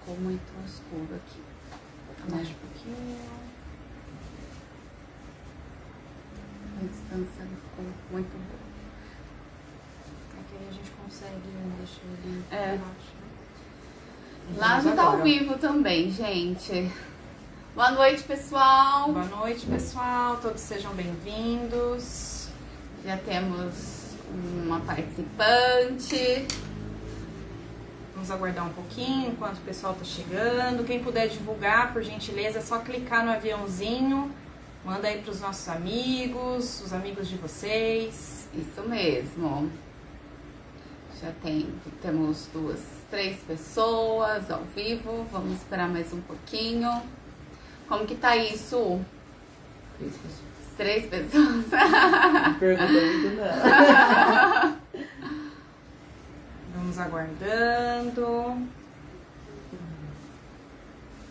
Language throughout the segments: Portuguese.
ficou muito escuro aqui. Mais um pouquinho. A distância ficou muito boa. Aqui a gente consegue deixar ele embaixo, né? Lá já tá ao vivo também, gente. Boa noite, pessoal. Boa noite, pessoal. Todos sejam bem-vindos. Já temos uma participante. Vamos aguardar um pouquinho enquanto o pessoal tá chegando. Quem puder divulgar, por gentileza, é só clicar no aviãozinho. Manda aí pros nossos amigos, os amigos de vocês. Isso mesmo. Já temos 3 pessoas ao vivo. Vamos esperar mais um pouquinho. Como que tá isso? 3 pessoas. 3 pessoas. Não pergunta muito não. Vamos aguardando.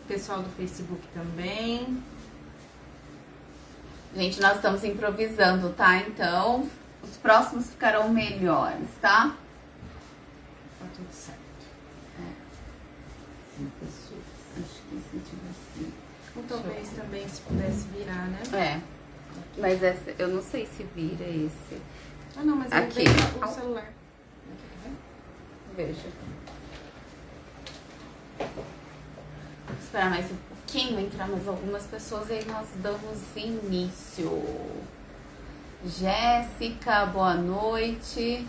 Pessoal do Facebook também. Gente, nós estamos improvisando, tá? Então, os próximos ficarão melhores, tá? Tá tudo certo. 5 pessoas. Acho que se tivesse... Ou talvez também se pudesse virar, né? É. Mas essa, eu não sei se vira esse. Ah, não, mas Aqui. ele veio o celular. Aqui, tá vendo? Veja. Vou esperar mais um pouquinho, entrar mais algumas pessoas e aí nós damos início. Jéssica, boa noite.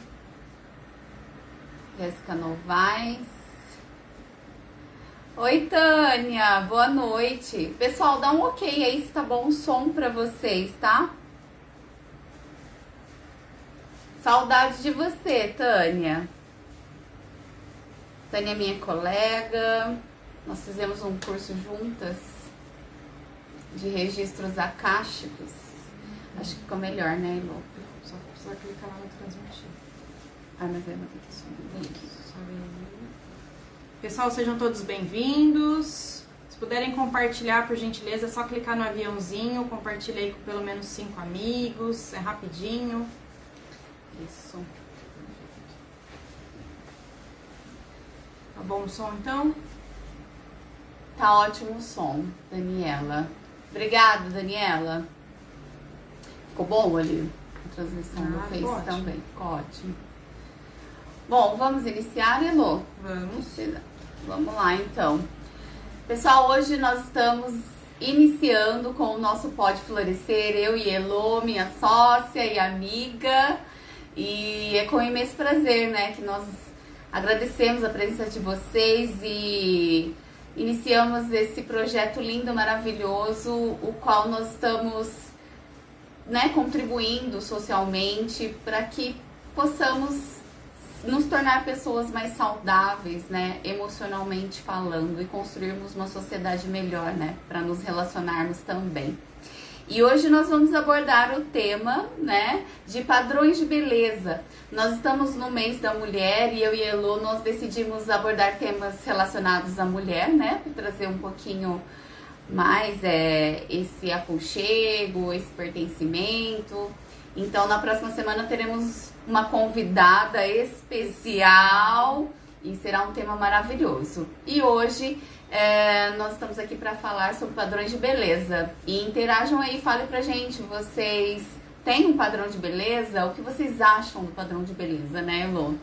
Jéssica Novaes. Oi, Tânia, boa noite. Pessoal, dá um ok aí se tá bom o som pra vocês, tá? Saudade de você, Tânia. Tânia é minha colega. Nós fizemos um curso juntas de registros acásticos. Acho que ficou melhor, né, Elô? Só precisa clicar lá no transmitir. Ah, mas eu vou ter que subir aqui. Sobe aí. Pessoal, sejam todos bem-vindos. Se puderem compartilhar, por gentileza, é só clicar no aviãozinho. Compartilha aí com pelo menos 5 amigos. É rapidinho. Isso. Tá bom o som, então? Tá ótimo o som, Daniela. Obrigada, Daniela. Ficou bom ali a transmissão do Face ficou ótimo. também. Ficou ótimo. Bom, vamos iniciar, Elô? Vamos. Vamos lá, então. Pessoal, hoje nós estamos iniciando com o nosso Pode Florescer, eu e Elô, minha sócia e amiga. E é com imenso prazer, né, que nós agradecemos a presença de vocês e iniciamos esse projeto lindo, maravilhoso, o qual nós estamos, né, contribuindo socialmente para que possamos nos tornar pessoas mais saudáveis, né, emocionalmente falando, e construirmos uma sociedade melhor, né, para nos relacionarmos também. E hoje nós vamos abordar o tema, né, de padrões de beleza. Nós estamos no mês da mulher e eu e a Elô, nós decidimos abordar temas relacionados à mulher, né, para trazer um pouquinho mais esse aconchego, esse pertencimento. Então, na próxima semana teremos uma convidada especial e será um tema maravilhoso. E hoje nós estamos aqui para falar sobre padrões de beleza. E interajam aí, falem pra gente, vocês têm um padrão de beleza? O que vocês acham do padrão de beleza, né, Elô?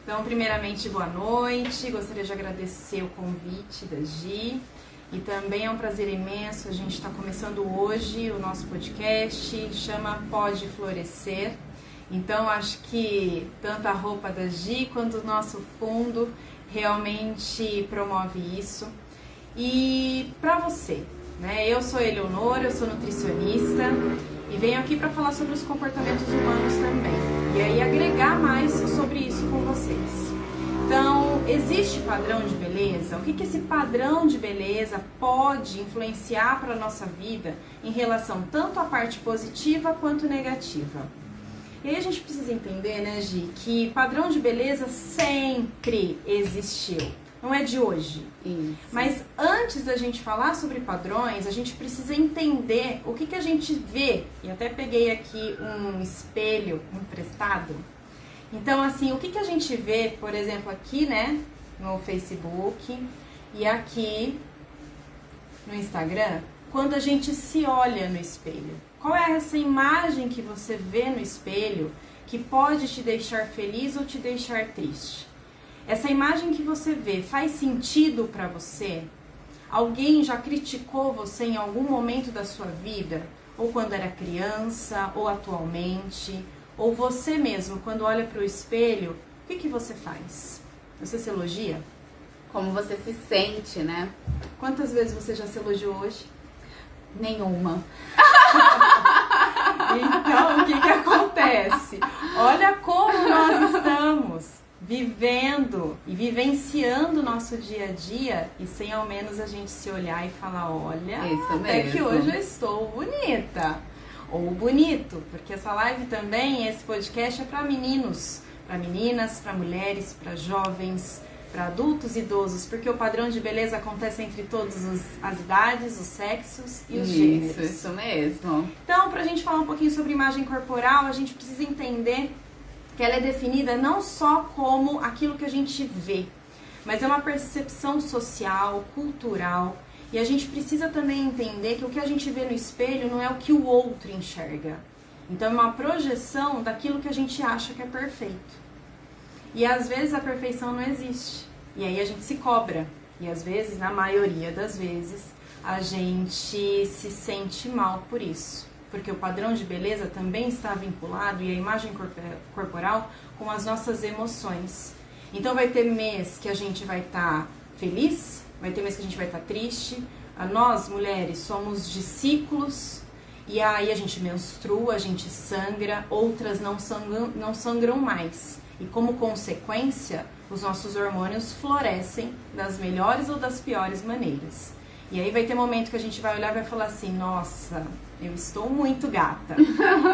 Então, primeiramente, boa noite. Gostaria de agradecer o convite da Gi. E também é um prazer imenso, a gente está começando hoje o nosso podcast, chama Pode Florescer. Então, acho que tanto a roupa da Gi quanto o nosso fundo realmente promove isso. E para você, né? Eu sou Eleonora, eu sou nutricionista e venho aqui para falar sobre os comportamentos humanos também. E aí agregar mais sobre isso com vocês. Então, existe padrão de beleza? O que esse padrão de beleza pode influenciar para a nossa vida em relação tanto à parte positiva quanto negativa? E aí a gente precisa entender, né, Gi, que padrão de beleza sempre existiu. Não é de hoje. Isso. Mas antes da gente falar sobre padrões, a gente precisa entender o que a gente vê. E até peguei aqui um espelho emprestado. Então, assim, o que a gente vê, por exemplo, aqui, né, no Facebook, e aqui no Instagram, quando a gente se olha no espelho. Qual é essa imagem que você vê no espelho que pode te deixar feliz ou te deixar triste? Essa imagem que você vê faz sentido para você? Alguém já criticou você em algum momento da sua vida? Ou quando era criança, ou atualmente? Ou você mesmo, quando olha para o espelho, o que você faz? Você se elogia? Como você se sente, né? Quantas vezes você já se elogiou hoje? Nenhuma. Então, o que acontece? Olha como nós estamos vivendo e vivenciando o nosso dia a dia e sem ao menos a gente se olhar e falar, olha, Isso até mesmo. que hoje eu estou bonita. Ou bonito, porque essa live também, esse podcast é para meninos, para meninas, para mulheres, para jovens, para adultos e idosos, porque o padrão de beleza acontece entre todas as idades, os sexos e os gêneros. Isso mesmo. Então, pra gente falar um pouquinho sobre imagem corporal, a gente precisa entender que ela é definida não só como aquilo que a gente vê, mas é uma percepção social, cultural, e a gente precisa também entender que o que a gente vê no espelho não é o que o outro enxerga. Então, é uma projeção daquilo que a gente acha que é perfeito. E às vezes a perfeição não existe. E aí a gente se cobra. E às vezes, na maioria das vezes, a gente se sente mal por isso. Porque o padrão de beleza também está vinculado, e a imagem corporal, com as nossas emoções. Então vai ter mês que a gente vai estar feliz, vai ter mês que a gente vai estar triste. Nós, mulheres, somos de ciclos. E aí a gente menstrua, a gente sangra, outras não sangram mais. E como consequência, os nossos hormônios florescem das melhores ou das piores maneiras. E aí vai ter momento que a gente vai olhar e vai falar assim, nossa, eu estou muito gata.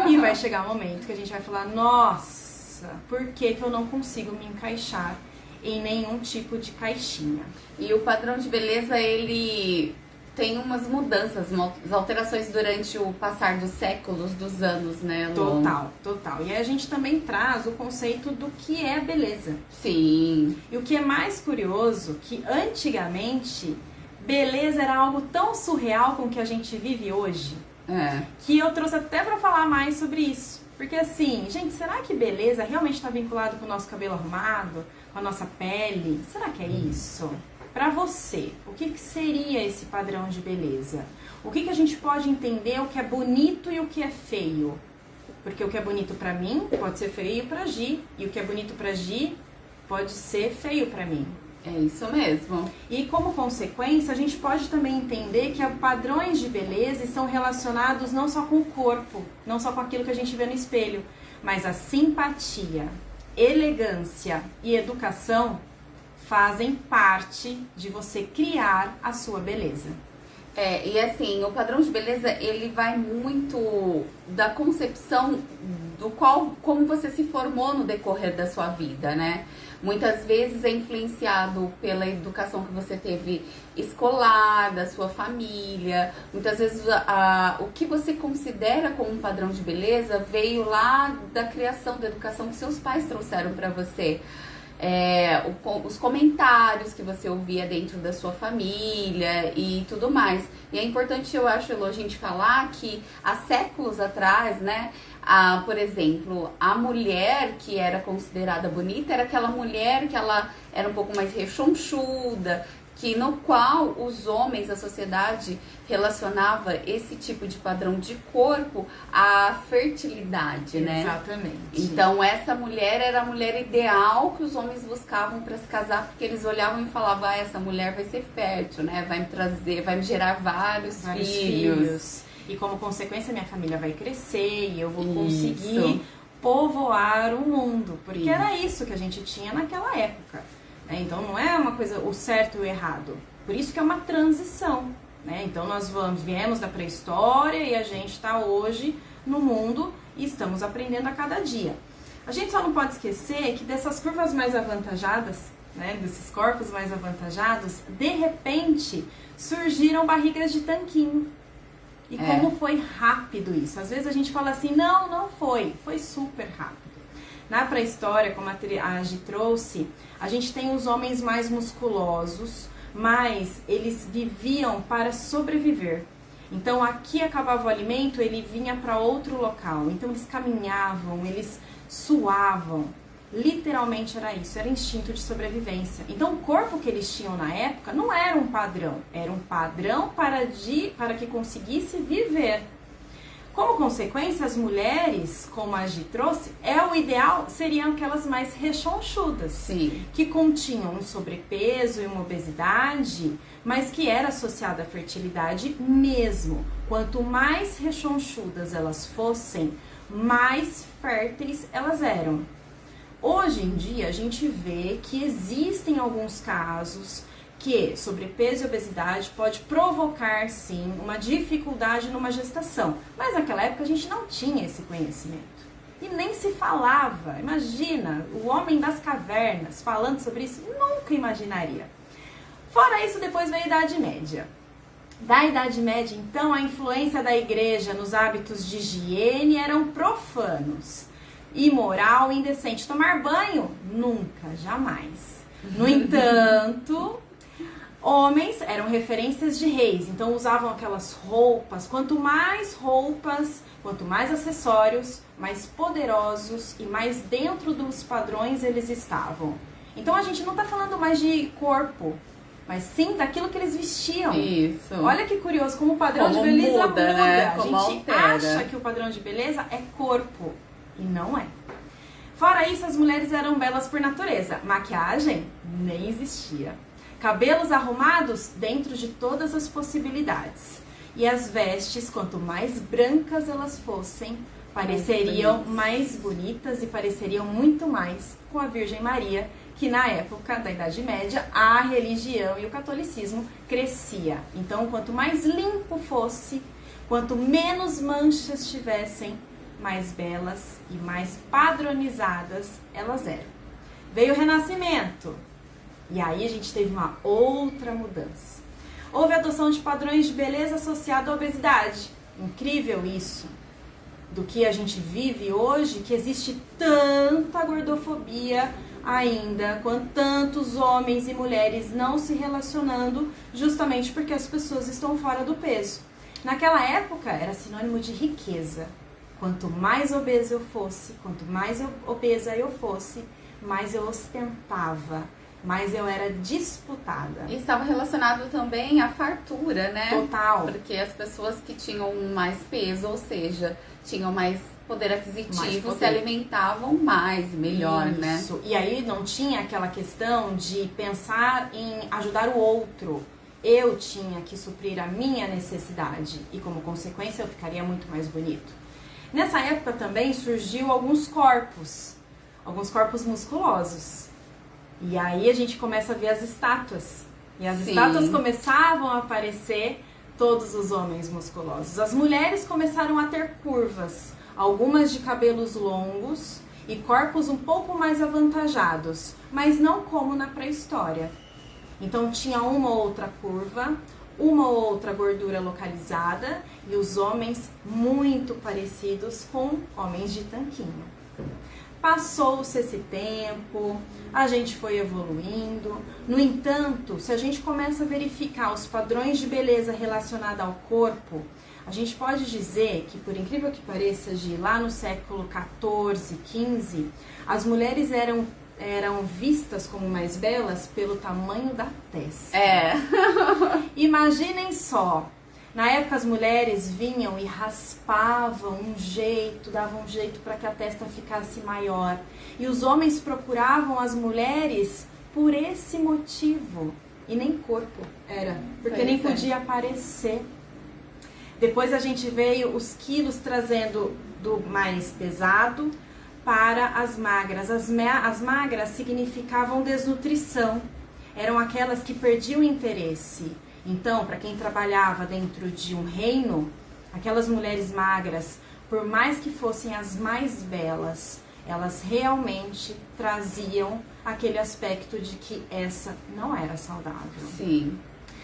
E vai chegar um momento que a gente vai falar, nossa, por que eu não consigo me encaixar em nenhum tipo de caixinha? E o padrão de beleza, ele tem umas mudanças, umas alterações durante o passar dos séculos, dos anos, né, Lô? Total. E aí a gente também traz o conceito do que é beleza. Sim. E o que é mais curioso, que antigamente, beleza era algo tão surreal com o que a gente vive hoje, que eu trouxe até pra falar mais sobre isso. Porque assim, gente, será que beleza realmente está vinculado com o nosso cabelo arrumado, com a nossa pele? Será que é isso? Para você, o que seria esse padrão de beleza? O que a gente pode entender o que é bonito e o que é feio? Porque o que é bonito para mim pode ser feio para Gi, e o que é bonito para Gi pode ser feio para mim. É isso mesmo. E como consequência, a gente pode também entender que padrões de beleza estão relacionados não só com o corpo, não só com aquilo que a gente vê no espelho, mas a simpatia, elegância e educação fazem parte de você criar a sua beleza. E assim, o padrão de beleza, ele vai muito da concepção do como você se formou no decorrer da sua vida, né? Muitas vezes é influenciado pela educação que você teve escolar, da sua família. Muitas vezes o que você considera como um padrão de beleza veio lá da criação, da educação que seus pais trouxeram para você. Os comentários que você ouvia dentro da sua família e tudo mais. E é importante, eu acho, Elô, a gente falar que há séculos atrás, né, por exemplo, a mulher que era considerada bonita era aquela mulher que ela era um pouco mais rechonchuda, no qual os homens, a sociedade, relacionava esse tipo de padrão de corpo à fertilidade, né? Exatamente. Então, essa mulher era a mulher ideal que os homens buscavam para se casar, porque eles olhavam e falavam, essa mulher vai ser fértil, né? Vai me gerar vários filhos. E como consequência, minha família vai crescer e eu vou conseguir povoar o mundo. Porque era isso que a gente tinha naquela época. Então não é uma coisa o certo e o errado. Por isso que é uma transição, né? Então nós viemos da pré-história e a gente está hoje no mundo e estamos aprendendo a cada dia. A gente só não pode esquecer que dessas curvas mais avantajadas, né, desses corpos mais avantajados, de repente surgiram barrigas de tanquinho. E como foi rápido isso. Às vezes a gente fala assim, não foi super rápido. Na pré-história, como a Gi trouxe, a gente tem os homens mais musculosos, mas eles viviam para sobreviver. Então aqui acabava o alimento, ele vinha para outro local. Então eles caminhavam, eles suavam. Literalmente era isso, era instinto de sobrevivência. Então o corpo que eles tinham na época não era um padrão, era um padrão para que conseguisse viver. Como consequência, as mulheres, como a Gi trouxe, o ideal seriam aquelas mais rechonchudas, Sim. que continham um sobrepeso e uma obesidade, mas que era associada à fertilidade mesmo. Quanto mais rechonchudas elas fossem, mais férteis elas eram. Hoje em dia, a gente vê que existem alguns casos que sobrepeso e obesidade pode provocar, sim, uma dificuldade numa gestação. Mas naquela época a gente não tinha esse conhecimento. E nem se falava. Imagina, o homem das cavernas falando sobre isso, nunca imaginaria. Fora isso, depois veio a Idade Média. Da Idade Média, então, a influência da igreja nos hábitos de higiene eram profanos. Imoral, indecente. Tomar banho? Nunca, jamais. No entanto, homens eram referências de reis, então usavam aquelas roupas. Quanto mais acessórios, mais poderosos e mais dentro dos padrões eles estavam. Então a gente não está falando mais de corpo, mas sim daquilo que eles vestiam. Isso. Olha que curioso, como o padrão Como de beleza muda. né? A Como gente altera. acha que o padrão de beleza é corpo, e não é. Fora isso, as mulheres eram belas por natureza. Maquiagem nem existia. Cabelos arrumados dentro de todas as possibilidades. E as vestes, quanto mais brancas elas fossem, pareceriam mais bonitas e pareceriam muito mais com a Virgem Maria, que na época da Idade Média, a religião e o catolicismo crescia. Então, quanto mais limpo fosse, quanto menos manchas tivessem, mais belas e mais padronizadas elas eram. Veio o Renascimento. E aí a gente teve uma outra mudança. Houve a adoção de padrões de beleza associado à obesidade. Incrível isso. Do que a gente vive hoje, que existe tanta gordofobia ainda, com tantos homens e mulheres não se relacionando, justamente porque as pessoas estão fora do peso. Naquela época era sinônimo de riqueza. Quanto mais obesa eu fosse, quanto mais obesa eu fosse, mais eu ostentava, mais eu era disputada. E estava relacionado também à fartura, né? Total. Porque as pessoas que tinham mais peso, ou seja, tinham mais poder aquisitivo, se alimentavam mais, melhor, né? Isso. E aí não tinha aquela questão de pensar em ajudar o outro. Eu tinha que suprir a minha necessidade e, como consequência, eu ficaria muito mais bonito. Nessa época também surgiu alguns corpos musculosos. E aí a gente começa a ver as estátuas. E as estátuas começavam a aparecer, todos os homens musculosos. As mulheres começaram a ter curvas, algumas de cabelos longos e corpos um pouco mais avantajados, mas não como na pré-história. Então tinha uma ou outra curva, uma ou outra gordura localizada e os homens muito parecidos com homens de tanquinho. Passou-se esse tempo, a gente foi evoluindo. No entanto, se a gente começa a verificar os padrões de beleza relacionados ao corpo, a gente pode dizer que, por incrível que pareça, lá no século XIV, XV, as mulheres eram vistas como mais belas pelo tamanho da testa. Imaginem só, na época as mulheres vinham e raspavam davam um jeito para que a testa ficasse maior. E os homens procuravam as mulheres por esse motivo. E nem corpo era, porque nem podia aparecer. Depois a gente veio os quilos trazendo do mais pesado para as magras. As magras significavam desnutrição. Eram aquelas que perdiam interesse. Então, para quem trabalhava dentro de um reino, aquelas mulheres magras, por mais que fossem as mais belas, elas realmente traziam aquele aspecto de que essa não era saudável. Sim.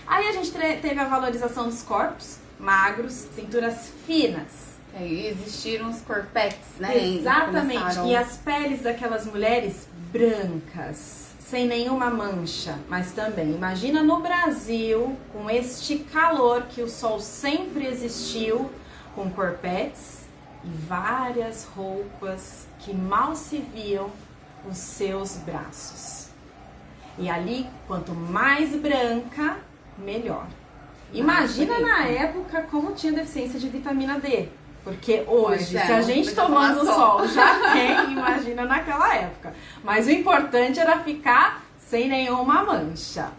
Aí a gente teve a valorização dos corpos magros, cinturas finas. Aí existiram os corpetes, né? Exatamente. E as peles daquelas mulheres brancas, sem nenhuma mancha, mas também imagina no Brasil, com este calor que o sol sempre existiu, com corpetes e várias roupas que mal se viam os seus braços. E ali, quanto mais branca, melhor. Imagina na época como tinha deficiência de vitamina D. Porque hoje, se a gente tomando sol já tem, imagina naquela época. Mas o importante era ficar sem nenhuma mancha.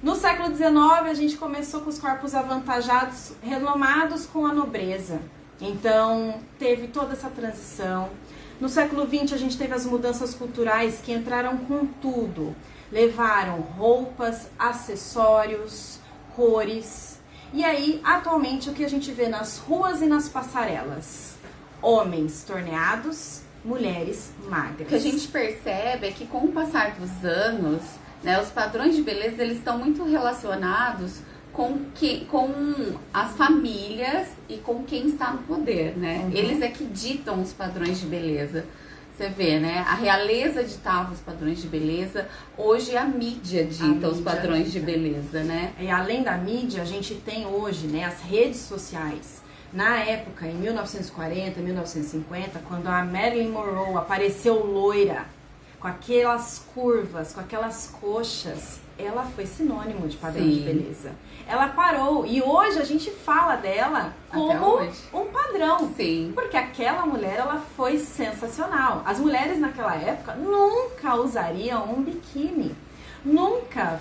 No século XIX, a gente começou com os corpos avantajados, renomados com a nobreza. Então, teve toda essa transição. No século XX, a gente teve as mudanças culturais que entraram com tudo. Levaram roupas, acessórios, cores. E aí, atualmente, o que a gente vê nas ruas e nas passarelas? Homens torneados, mulheres magras. O que a gente percebe é que com o passar dos anos, né, os padrões de beleza eles estão muito relacionados com as famílias e com quem está no poder, né? Eles é que ditam os padrões de beleza. Você vê, né? A realeza ditava os padrões de beleza, hoje a mídia dita os padrões de beleza, né? E além da mídia, a gente tem hoje, né, as redes sociais. Na época, em 1940, 1950, quando a Marilyn Monroe apareceu loira, com aquelas curvas, com aquelas coxas, ela foi sinônimo de padrão de beleza. Ela parou e hoje a gente fala dela como um padrão. Sim. Porque aquela mulher, ela foi sensacional. As mulheres naquela época nunca usariam um biquíni. Nunca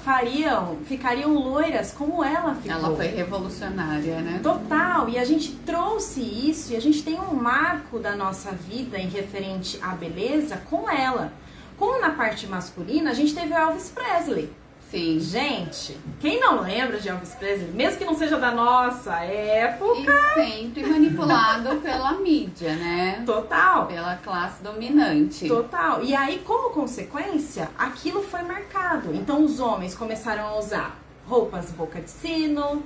ficariam loiras como ela ficou. Ela foi revolucionária, né? Total. E a gente trouxe isso e a gente tem um marco da nossa vida em referente à beleza com ela. Como na parte masculina, a gente teve o Elvis Presley. Sim. Gente, quem não lembra de Elvis Presley, mesmo que não seja da nossa época... E sempre manipulado pela mídia, né? Total. Pela classe dominante. Total. E aí, como consequência, aquilo foi marcado. Então, os homens começaram a usar roupas boca de sino,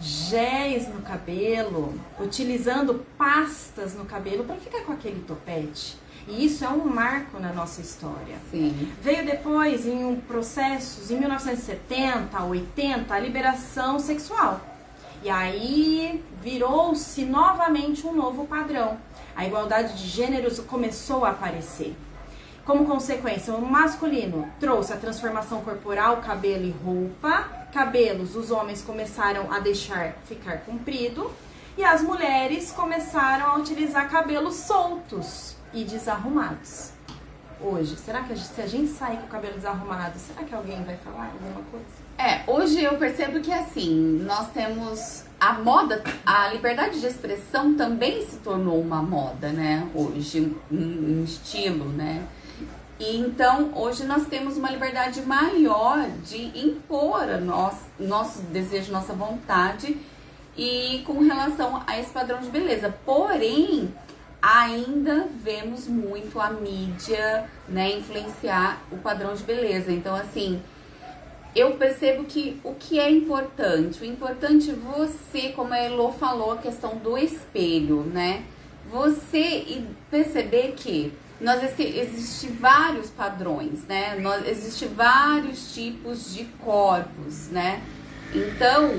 géis no cabelo, utilizando pastas no cabelo para ficar com aquele topete. E isso é um marco na nossa história. Sim. Veio depois, em processos, em 1970, 80, a liberação sexual. E aí virou-se novamente um novo padrão. A igualdade de gêneros começou a aparecer. Como consequência, o masculino trouxe a transformação corporal, cabelo e roupa. Cabelos, os homens começaram a deixar ficar comprido. E as mulheres começaram a utilizar cabelos soltos e desarrumados. Hoje, será que se a gente sair com o cabelo desarrumado, será que alguém vai falar alguma coisa? Hoje eu percebo que assim, nós temos a moda, a liberdade de expressão também se tornou uma moda, né? Hoje, um estilo, né? E então, hoje nós temos uma liberdade maior de impor nosso desejo, nossa vontade e com relação a esse padrão de beleza. Porém, ainda vemos muito a mídia, né, influenciar o padrão de beleza. Então, assim, eu percebo que o que é importante? O importante é você, como a Elo falou, a questão do espelho, né? Você perceber que existem vários padrões, né? Existem vários tipos de corpos, né? Então,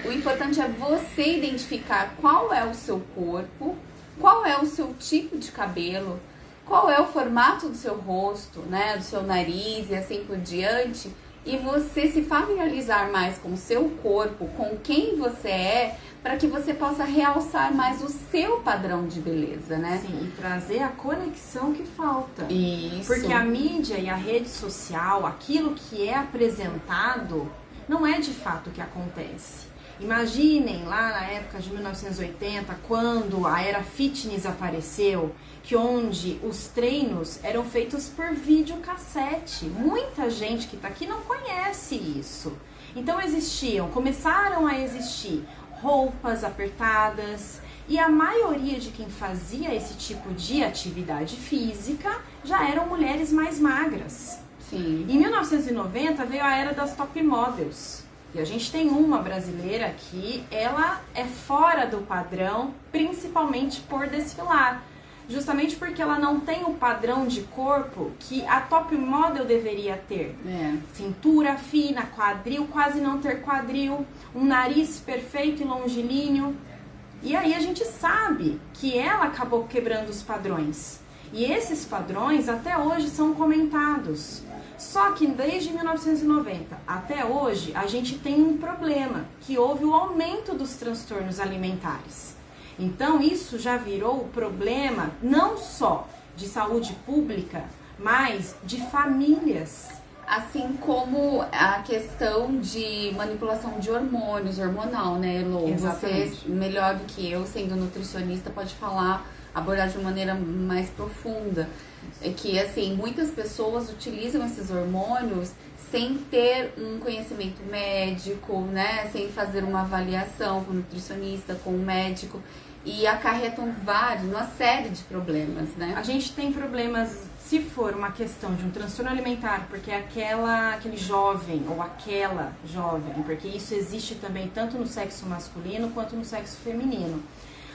o importante é você identificar qual é o seu corpo, qual é o seu tipo de cabelo, qual é o formato do seu rosto, né, do seu nariz e assim por diante, e você se familiarizar mais com o seu corpo, com quem você é, para que você possa realçar mais o seu padrão de beleza, né? Sim, e trazer a conexão que falta. Isso. Porque a mídia e a rede social, aquilo que é apresentado, não é de fato o que acontece. Imaginem lá na época de 1980, quando a era fitness apareceu, que onde os treinos eram feitos por videocassete. Muita gente que está aqui não conhece isso. Então começaram a existir roupas apertadas e a maioria de quem fazia esse tipo de atividade física já eram mulheres mais magras. Sim. Em 1990 veio a era das top models. E a gente tem uma brasileira que ela é fora do padrão, principalmente por desfilar. justamente porque ela não tem o padrão de corpo que a top model deveria ter. Cintura fina, quadril, quase não ter quadril, um nariz perfeito e longilíneo. E aí a gente sabe que ela acabou quebrando os padrões. E esses padrões até hoje são comentados. Só que desde 1990 até hoje a gente tem um problema, que houve o aumento dos transtornos alimentares. Então isso já virou problema não só de saúde pública, mas de famílias. Assim como a questão de manipulação de hormônios, hormonal, né, Elô? Exatamente. Você, melhor do que eu, sendo nutricionista, pode abordar de maneira mais profunda. É que, assim, muitas pessoas utilizam esses hormônios sem ter um conhecimento médico, né? Sem fazer uma avaliação com o nutricionista, com o médico. E acarretam uma série de problemas, né? A gente tem problemas, se for uma questão de um transtorno alimentar, porque aquele jovem ou aquela jovem, porque isso existe também tanto no sexo masculino quanto no sexo feminino.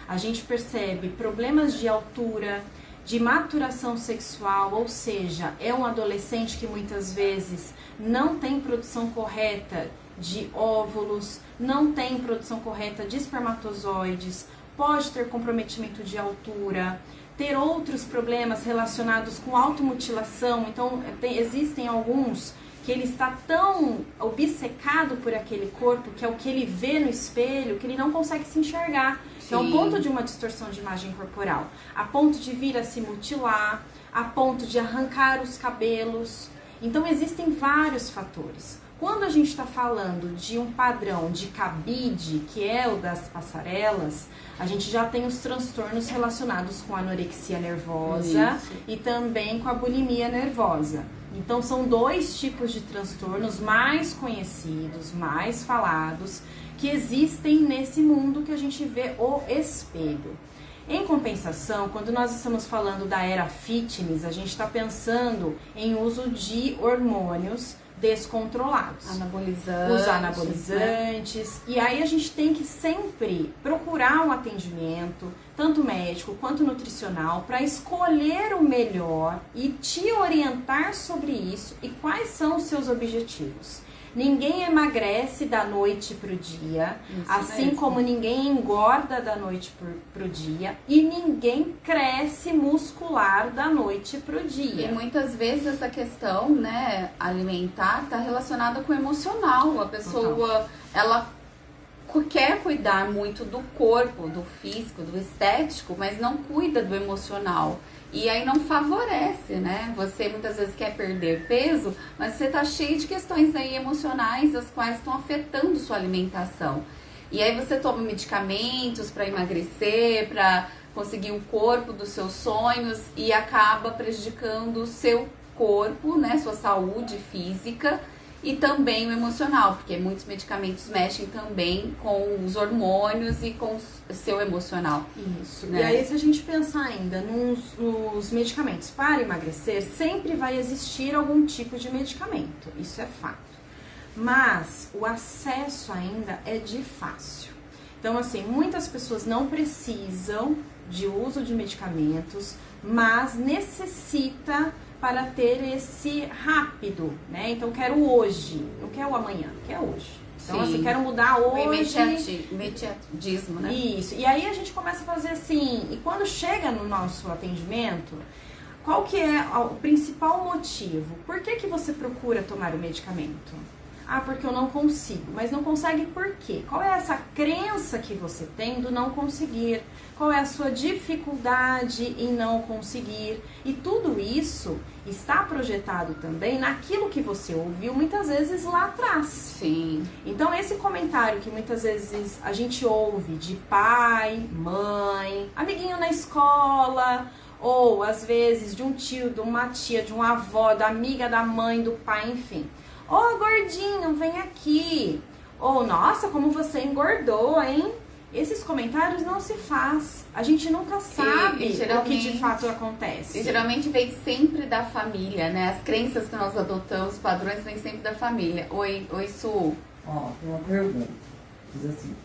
A gente percebe problemas de altura, de maturação sexual, ou seja, é um adolescente que muitas vezes não tem produção correta de óvulos, não tem produção correta de espermatozoides, pode ter comprometimento de altura, ter outros problemas relacionados com automutilação. Então, existem alguns que ele está tão obcecado por aquele corpo, que é o que ele vê no espelho, que ele não consegue se enxergar. Então, ao ponto de uma distorção de imagem corporal, a ponto de vir a se mutilar, a ponto de arrancar os cabelos. Então, existem vários fatores. Quando a gente está falando de um padrão de cabide, que é o das passarelas, a gente já tem os transtornos relacionados com a anorexia nervosa e também com a bulimia nervosa. Então, são dois tipos de transtornos mais conhecidos, mais falados, que existem nesse mundo que a gente vê o espelho. Em compensação, quando nós estamos falando da era fitness, a gente está pensando em uso de hormônios descontrolados. Anabolizantes. Os anabolizantes. Né? E aí a gente tem que sempre procurar um atendimento, tanto médico quanto nutricional, para escolher o melhor e te orientar sobre isso e quais são os seus objetivos. Ninguém emagrece da noite pro dia, isso assim mesmo. Como ninguém engorda da noite pro dia e ninguém cresce muscular da noite pro dia. E muitas vezes essa questão, né, alimentar está relacionada com o emocional. A pessoa, ela quer cuidar muito do corpo, do físico, do estético, mas não cuida do emocional. E aí não favorece, né? Você muitas vezes quer perder peso, mas você tá cheio de questões aí emocionais, as quais estão afetando sua alimentação. E aí você toma medicamentos para emagrecer, para conseguir o corpo dos seus sonhos e acaba prejudicando o seu corpo, né? Sua saúde física e também o emocional, porque muitos medicamentos mexem também com os hormônios e com o seu emocional. Isso. Né? E aí, se a gente pensar ainda nos medicamentos para emagrecer, sempre vai existir algum tipo de medicamento. Isso é fato. Mas o acesso ainda é de fácil. Então, assim, muitas pessoas não precisam de uso de medicamentos, mas necessita para ter esse rápido, né? Então, quero hoje, não quero amanhã, quero hoje. Então, assim, quero mudar hoje. O imediatismo, né? Isso. E aí a gente começa a fazer assim, e quando chega no nosso atendimento, qual que é o principal motivo? Por que você procura tomar o medicamento? Ah, porque eu não consigo. Mas não consegue por quê? Qual é essa crença que você tem do não conseguir? Qual é a sua dificuldade em não conseguir? E tudo isso está projetado também naquilo que você ouviu muitas vezes lá atrás. Sim. Então, esse comentário que muitas vezes a gente ouve de pai, mãe, amiguinho na escola, ou às vezes de um tio, de uma tia, de uma avó, da amiga, da mãe, do pai, enfim. Ô, gordinho, vem aqui. Ou, nossa, como você engordou, hein? Esses comentários não se faz. A gente nunca sabe o que de fato acontece. E geralmente vem sempre da família, né? As crenças que nós adotamos, os padrões, vêm sempre da família. Oi, Su. Ó, tem uma pergunta. Diz assim,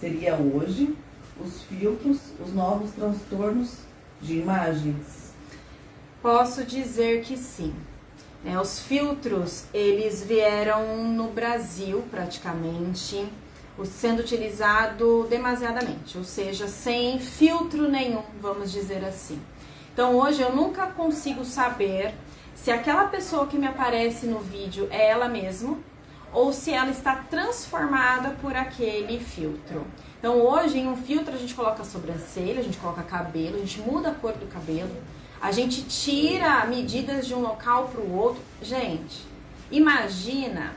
seria hoje os filtros, os novos transtornos de imagens? Posso dizer que sim. Os filtros, eles vieram no Brasil praticamente, sendo utilizado demasiadamente, ou seja, sem filtro nenhum, vamos dizer assim. Então hoje eu nunca consigo saber se aquela pessoa que me aparece no vídeo é ela mesma ou se ela está transformada por aquele filtro. Então hoje em um filtro a gente coloca a sobrancelha, a gente coloca cabelo, a gente muda a cor do cabelo, a gente tira medidas de um local para o outro. Gente, imagina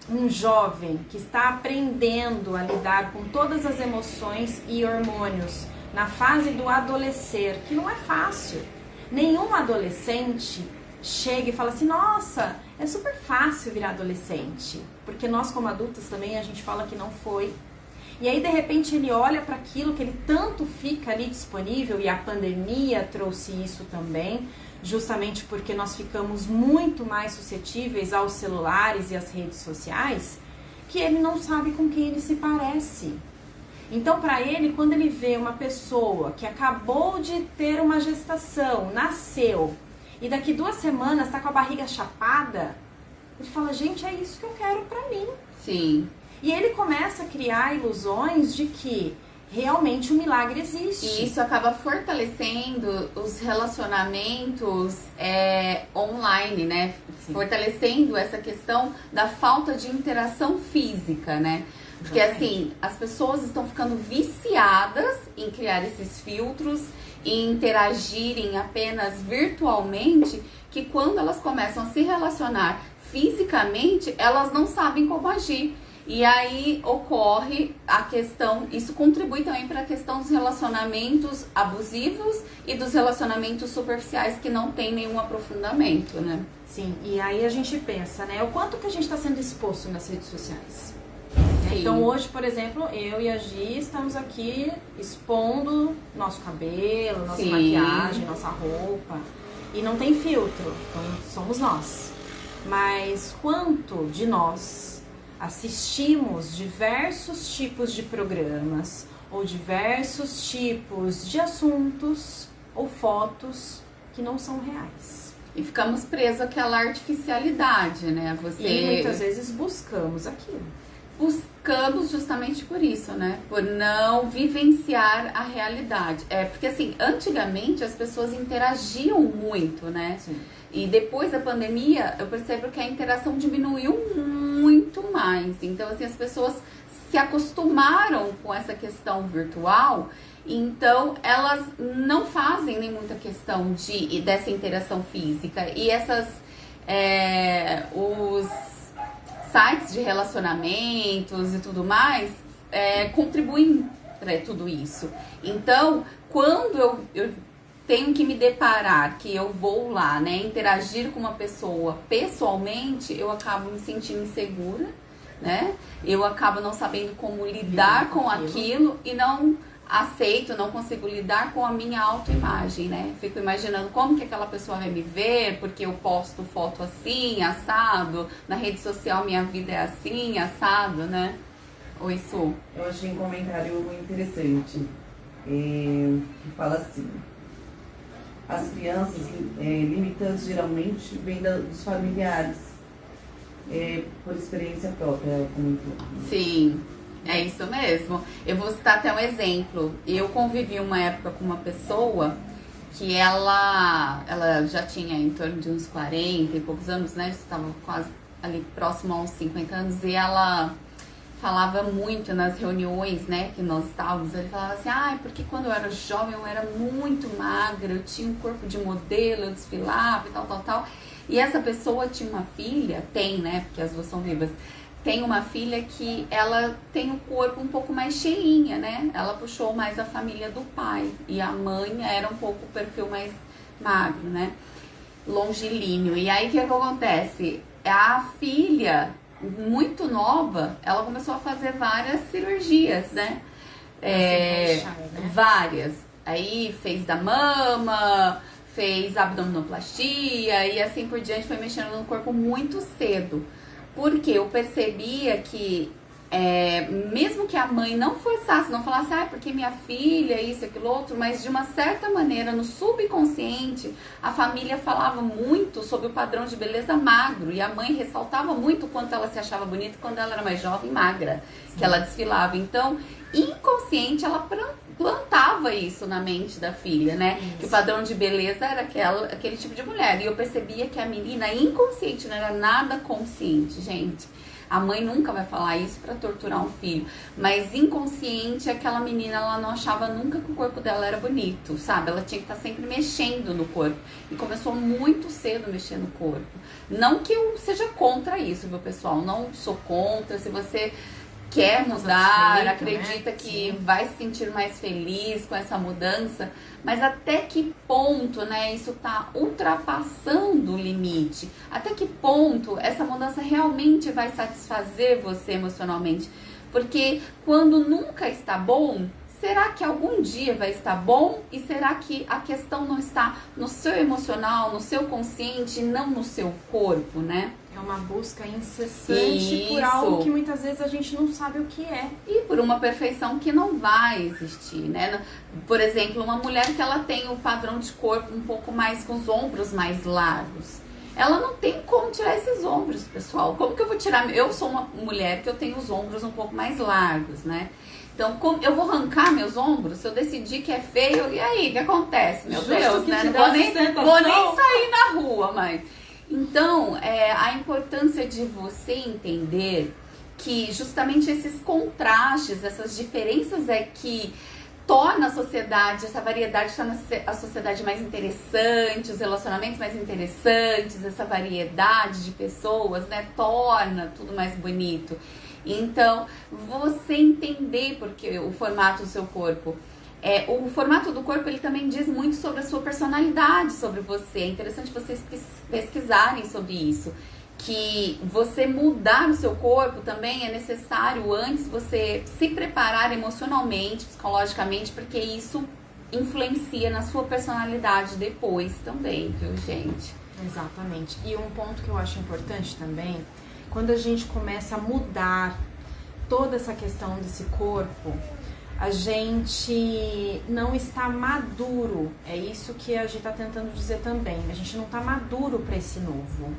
um jovem que está aprendendo a lidar com todas as emoções e hormônios na fase do adolescer, que não é fácil. Nenhum adolescente chega e fala assim, nossa, é super fácil virar adolescente. Porque nós como adultos também a gente fala que não foi. E aí de repente ele olha para aquilo que ele tanto fica ali disponível, e a pandemia trouxe isso também, justamente porque nós ficamos muito mais suscetíveis aos celulares e às redes sociais, que ele não sabe com quem ele se parece. Então, para ele, quando ele vê uma pessoa que acabou de ter uma gestação, nasceu, e daqui 2 semanas está com a barriga chapada, ele fala, gente, é isso que eu quero para mim. Sim. E ele começa a criar ilusões de que realmente o milagre existe. E isso acaba fortalecendo os relacionamentos online, né? Sim. Fortalecendo essa questão da falta de interação física, né? Porque assim, as pessoas estão ficando viciadas em criar esses filtros e interagirem apenas virtualmente, que quando elas começam a se relacionar fisicamente, elas não sabem como agir. E aí ocorre a questão, isso contribui também para a questão dos relacionamentos abusivos e dos relacionamentos superficiais que não tem nenhum aprofundamento, né? Sim, e aí a gente pensa, né, o quanto que a gente está sendo exposto nas redes sociais. Sim. Então hoje, por exemplo, eu e a Gi estamos aqui expondo nosso cabelo, nossa Sim. maquiagem, nossa roupa, e não tem filtro, então somos nós. Mas quanto de nós assistimos diversos tipos de programas ou diversos tipos de assuntos ou fotos que não são reais. E ficamos presos àquela artificialidade, né? E muitas vezes buscamos aquilo. Buscamos justamente por isso, né? Por não vivenciar a realidade. Porque assim, antigamente as pessoas interagiam muito, né? Sim. E depois da pandemia, eu percebo que a interação diminuiu muito mais. Então, assim, as pessoas se acostumaram com essa questão virtual, então elas não fazem nem muita questão dessa interação física. E os sites de relacionamentos e tudo mais contribuem para tudo isso. Então, quando eu tenho que me deparar, que eu vou lá, né, interagir com uma pessoa pessoalmente, eu acabo me sentindo insegura, né? Eu acabo não sabendo como lidar com aquilo e não aceito, não consigo lidar com a minha autoimagem, né? Fico imaginando como que aquela pessoa vai me ver, porque eu posto foto assim, assado, na rede social minha vida é assim, assado, né? Oi, Su. Eu achei um comentário interessante, que fala assim: as crianças limitantes geralmente vêm dos familiares, por experiência própria, ela comentou. Sim, é isso mesmo. Eu vou citar até um exemplo. Eu convivi uma época com uma pessoa que ela já tinha em torno de uns 40 e poucos anos, né? Estava quase ali próximo aos 50 anos, e ela falava muito nas reuniões, né, que nós estávamos. Ele falava assim, porque quando eu era jovem eu era muito magra, eu tinha um corpo de modelo, eu desfilava e tal. E essa pessoa tinha uma filha, né, porque as duas são vivas, tem uma filha que ela tem o corpo um pouco mais cheinha, né, ela puxou mais a família do pai, e a mãe era um pouco o perfil mais magro, né, longilíneo. E aí o que acontece? A filha, muito nova, ela começou a fazer várias cirurgias, né? Várias. Aí fez da mama, fez abdominoplastia e assim por diante, foi mexendo no corpo muito cedo. Porque eu percebia que mesmo que a mãe não forçasse, não falasse, porque minha filha, isso, aquilo, outro, mas de uma certa maneira, no subconsciente, a família falava muito sobre o padrão de beleza magro, e a mãe ressaltava muito o quanto ela se achava bonita quando ela era mais jovem, magra, que ela desfilava. Então, inconsciente, ela plantava isso na mente da filha, né? Isso. Que o padrão de beleza era aquele tipo de mulher. E eu percebia que a menina inconsciente, não era nada consciente, gente. A mãe nunca vai falar isso pra torturar um filho, mas inconsciente, aquela menina, ela não achava nunca que o corpo dela era bonito, sabe? Ela tinha que estar sempre mexendo no corpo, e começou muito cedo a mexer no corpo. Não que eu seja contra isso, viu, pessoal? Não sou contra. Se você quer mudar, acredita, né, que vai se sentir mais feliz com essa mudança, mas até que ponto, né, isso tá ultrapassando o limite? Até que ponto essa mudança realmente vai satisfazer você emocionalmente? Porque quando nunca está bom, será que algum dia vai estar bom? E será que a questão não está no seu emocional, no seu consciente, não no seu corpo, né? É uma busca incessante por algo que muitas vezes a gente não sabe o que é. E por uma perfeição que não vai existir, né? Por exemplo, uma mulher que ela tem o padrão de corpo um pouco mais, com os ombros mais largos. Ela não tem como tirar esses ombros, pessoal. Como que eu vou tirar? Eu sou uma mulher que eu tenho os ombros um pouco mais largos, né? Então, como eu vou arrancar meus ombros? Se eu decidir que é feio, e aí? O que acontece? Meu Deus, né? Não vou nem sair na rua, mãe. Então, a importância de você entender que justamente esses contrastes, essas diferenças que torna a sociedade, essa variedade torna a sociedade mais interessante, os relacionamentos mais interessantes, essa variedade de pessoas, né, torna tudo mais bonito. Então, você entender porque o formato do seu corpo. O formato do corpo, ele também diz muito sobre a sua personalidade, sobre você. É interessante vocês pesquisarem sobre isso. Que você mudar o seu corpo também é necessário antes você se preparar emocionalmente, psicologicamente, porque isso influencia na sua personalidade depois também, viu, gente? Exatamente. E um ponto que eu acho importante também, quando a gente começa a mudar toda essa questão desse corpo, a gente não está maduro. É isso que a gente está tentando dizer também. A gente não está maduro para esse novo.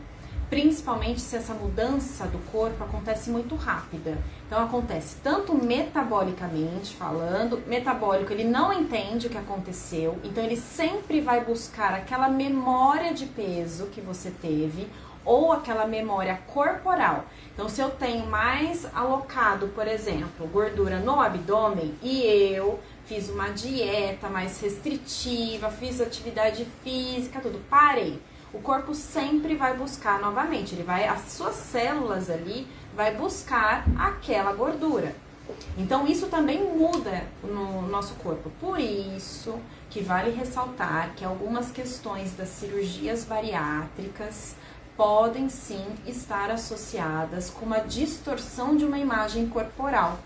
Principalmente se essa mudança do corpo acontece muito rápida. Então acontece tanto metabolicamente falando, metabólico ele não entende o que aconteceu, então ele sempre vai buscar aquela memória de peso que você teve ou aquela memória corporal. Então se eu tenho mais alocado, por exemplo, gordura no abdômen e eu fiz uma dieta mais restritiva, fiz atividade física, tudo, parei. O corpo sempre vai buscar novamente, as suas células ali vai buscar aquela gordura. Então isso também muda no nosso corpo. Por isso que vale ressaltar que algumas questões das cirurgias bariátricas podem sim estar associadas com uma distorção de uma imagem corporal.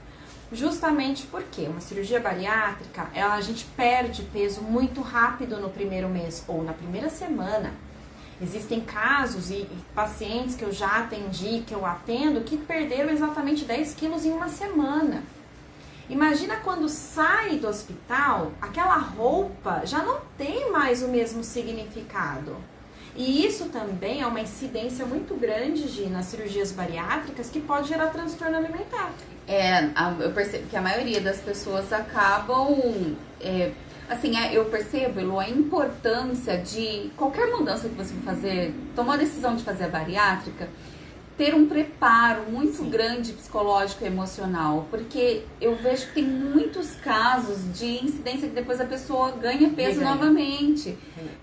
Justamente porque uma cirurgia bariátrica, a gente perde peso muito rápido no primeiro mês ou na primeira semana. Existem casos e pacientes que eu já atendi, que eu atendo, que perderam exatamente 10 quilos em uma semana. Imagina quando sai do hospital, aquela roupa já não tem mais o mesmo significado. E isso também é uma incidência muito grande, Gi, nas cirurgias bariátricas, que pode gerar transtorno alimentar. Eu percebo que a maioria das pessoas acabam... eu percebo, Elo, a importância de qualquer mudança que você for fazer, tomar a decisão de fazer a bariátrica, ter um preparo muito grande psicológico e emocional, porque eu vejo que tem muitos casos de incidência que depois a pessoa ganha peso novamente,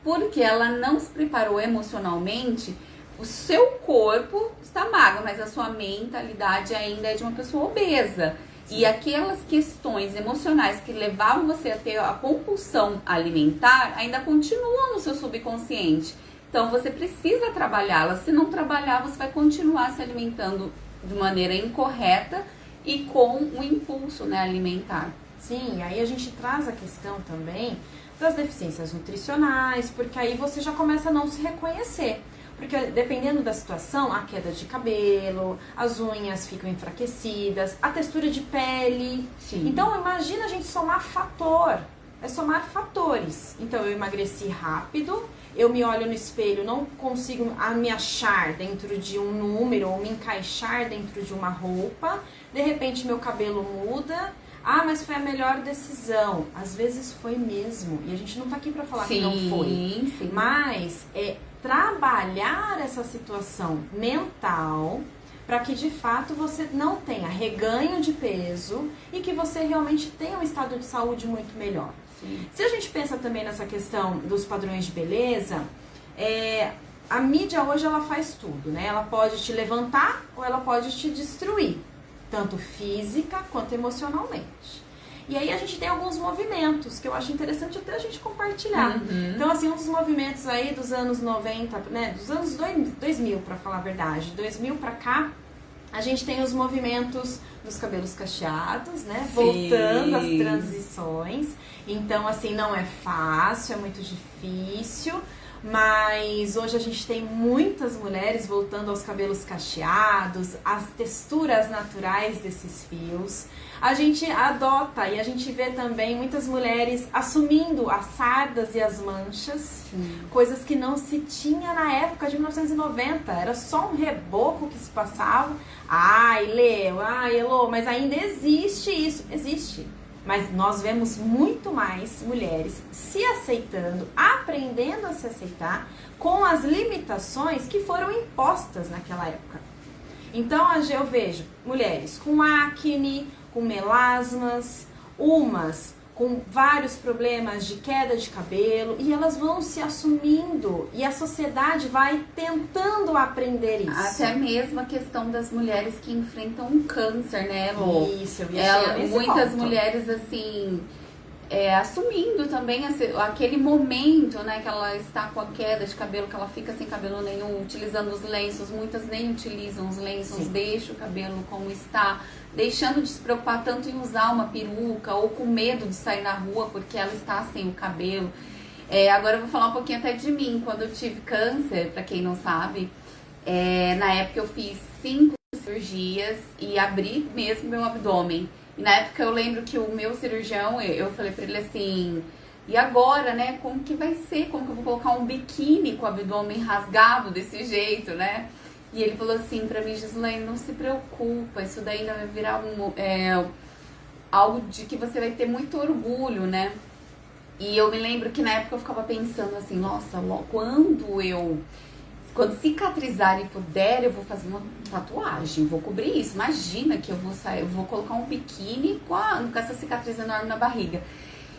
porque ela não se preparou emocionalmente. O seu corpo está magro, mas a sua mentalidade ainda é de uma pessoa obesa. E aquelas questões emocionais que levavam você a ter a compulsão alimentar ainda continuam no seu subconsciente. Então você precisa trabalhá-las. Se não trabalhar, você vai continuar se alimentando de maneira incorreta e com o impulso, né, alimentar. Sim, aí a gente traz a questão também das deficiências nutricionais, porque aí você já começa a não se reconhecer. Porque dependendo da situação, a queda de cabelo, as unhas ficam enfraquecidas, a textura de pele. Sim. Então imagina a gente somar fator, é somar fatores. Então eu emagreci rápido, eu me olho no espelho, não consigo me achar dentro de um número ou me encaixar dentro de uma roupa, de repente meu cabelo muda. Ah, mas foi a melhor decisão. Às vezes foi mesmo. E a gente não tá aqui pra falar que não foi. Sim. Mas é trabalhar essa situação mental para que de fato você não tenha reganho de peso e que você realmente tenha um estado de saúde muito melhor. Sim. Se a gente pensa também nessa questão dos padrões de beleza, a mídia hoje ela faz tudo, né? Ela pode te levantar ou ela pode te destruir, tanto física quanto emocionalmente. E aí a gente tem alguns movimentos que eu acho interessante até a gente compartilhar. Uhum. Então, assim, um dos movimentos aí dos anos 90, né, dos anos 2000, pra falar a verdade, 2000 pra cá, a gente tem os movimentos dos cabelos cacheados, né, Sim. voltando às transições. Então, assim, não é fácil, é muito difícil, mas hoje a gente tem muitas mulheres voltando aos cabelos cacheados, às texturas naturais desses fios. A gente adota e a gente vê também muitas mulheres assumindo as sardas e as manchas, coisas que não se tinha na época de 1990, era só um reboco que se passava. Ai, Leo, ai, Elô, mas ainda existe isso, existe. Mas nós vemos muito mais mulheres se aceitando, aprendendo a se aceitar com as limitações que foram impostas naquela época. Então, eu vejo mulheres com acne, com melasmas, umas com vários problemas de queda de cabelo, e elas vão se assumindo e a sociedade vai tentando aprender isso. Até mesmo a questão das mulheres que enfrentam um câncer, né, Lô? Isso, eu ia chegar nesse muitas ponto. mulheres, assim, assumindo também aquele momento, né, que ela está com a queda de cabelo, que ela fica sem cabelo nenhum, utilizando os lenços, muitas nem utilizam os lenços, Sim. deixam o cabelo como está, deixando de se preocupar tanto em usar uma peruca ou com medo de sair na rua porque ela está sem o cabelo. Agora eu vou falar um pouquinho até de mim. Quando eu tive câncer, pra quem não sabe, na época eu fiz 5 cirurgias e abri mesmo meu abdômen. E na época eu lembro que o meu cirurgião, eu falei pra ele assim, e agora, né, como que vai ser? Como que eu vou colocar um biquíni com o abdômen rasgado desse jeito, né? E ele falou assim pra mim, Gislaine, não se preocupa, isso daí ainda vai virar algo de que você vai ter muito orgulho, né? E eu me lembro que na época eu ficava pensando assim, nossa, quando cicatrizar e puder, eu vou fazer uma tatuagem, vou cobrir isso. Imagina que eu vou colocar um biquíni com essa cicatriz enorme na barriga.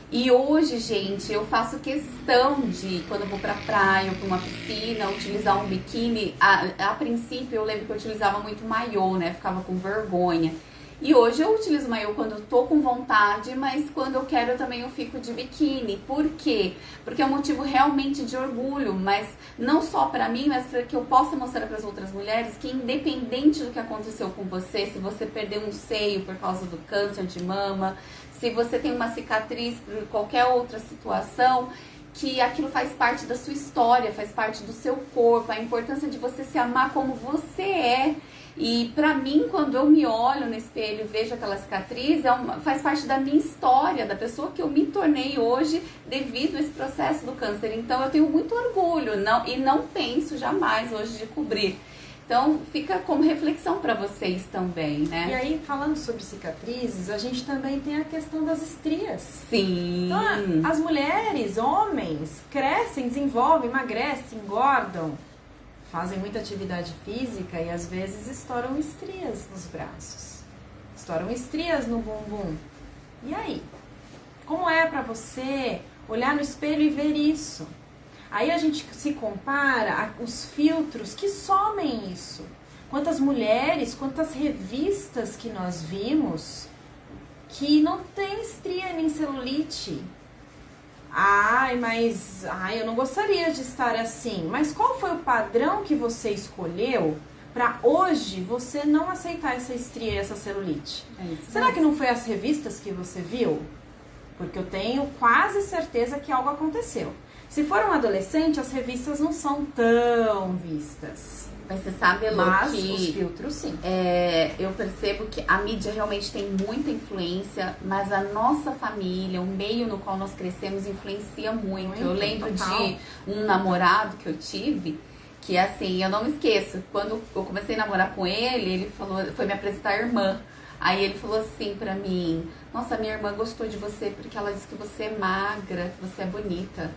E hoje, gente, eu faço questão de, quando eu vou pra praia ou pra uma piscina, utilizar um biquíni. A princípio, eu lembro que eu utilizava muito maiô, né? Ficava com vergonha. E hoje eu utilizo maiô quando eu tô com vontade, mas quando eu quero também eu fico de biquíni. Por quê? Porque é um motivo realmente de orgulho, mas não só pra mim, mas para que eu possa mostrar para as outras mulheres que independente do que aconteceu com você, se você perdeu um seio por causa do câncer de mama, se você tem uma cicatriz por qualquer outra situação, que aquilo faz parte da sua história, faz parte do seu corpo, a importância de você se amar como você é. E pra mim, quando eu me olho no espelho e vejo aquela cicatriz, faz parte da minha história, da pessoa que eu me tornei hoje devido a esse processo do câncer. Então eu tenho muito orgulho e não penso jamais hoje de cobrir. Então fica como reflexão pra vocês também, né? E aí, falando sobre cicatrizes, a gente também tem a questão das estrias. Sim. Então, as mulheres, homens, crescem, desenvolvem, emagrecem, engordam, fazem muita atividade física e às vezes estouram estrias nos braços, estouram estrias no bumbum. E aí? Como é pra você olhar no espelho e ver isso? Aí a gente se compara os filtros que somem isso. Quantas mulheres, quantas revistas que nós vimos que não tem estria nem celulite. Eu não gostaria de estar assim. Mas qual foi o padrão que você escolheu para hoje você não aceitar essa estria e essa celulite? Será que não foi as revistas que você viu? Porque eu tenho quase certeza que algo aconteceu. Se for um adolescente, as revistas não são tão vistas. Mas você sabe, Elô, Mas que os filtros, sim. eu percebo que a mídia realmente tem muita influência, mas a nossa família, o meio no qual nós crescemos, influencia muito. Eu lembro total. de um namorado que eu tive, que assim, eu não me esqueço, quando eu comecei a namorar com ele falou, foi me apresentar a irmã. Aí ele falou assim pra mim: nossa, minha irmã gostou de você porque ela disse que você é magra, que você é bonita.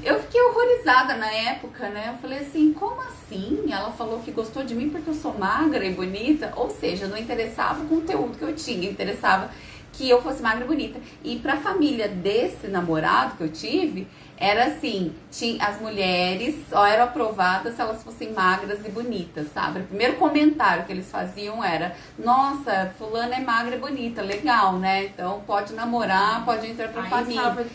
Eu fiquei horrorizada na época, né? Eu falei assim, como assim? Ela falou que gostou de mim porque eu sou magra e bonita? Ou seja, não interessava o conteúdo que eu tinha, interessava que eu fosse magra e bonita. E pra família desse namorado que eu tive, era assim, as mulheres só eram aprovadas se elas fossem magras e bonitas, sabe? O primeiro comentário que eles faziam era: nossa, fulana é magra e bonita, legal, né? Então pode namorar, pode entrar pra família.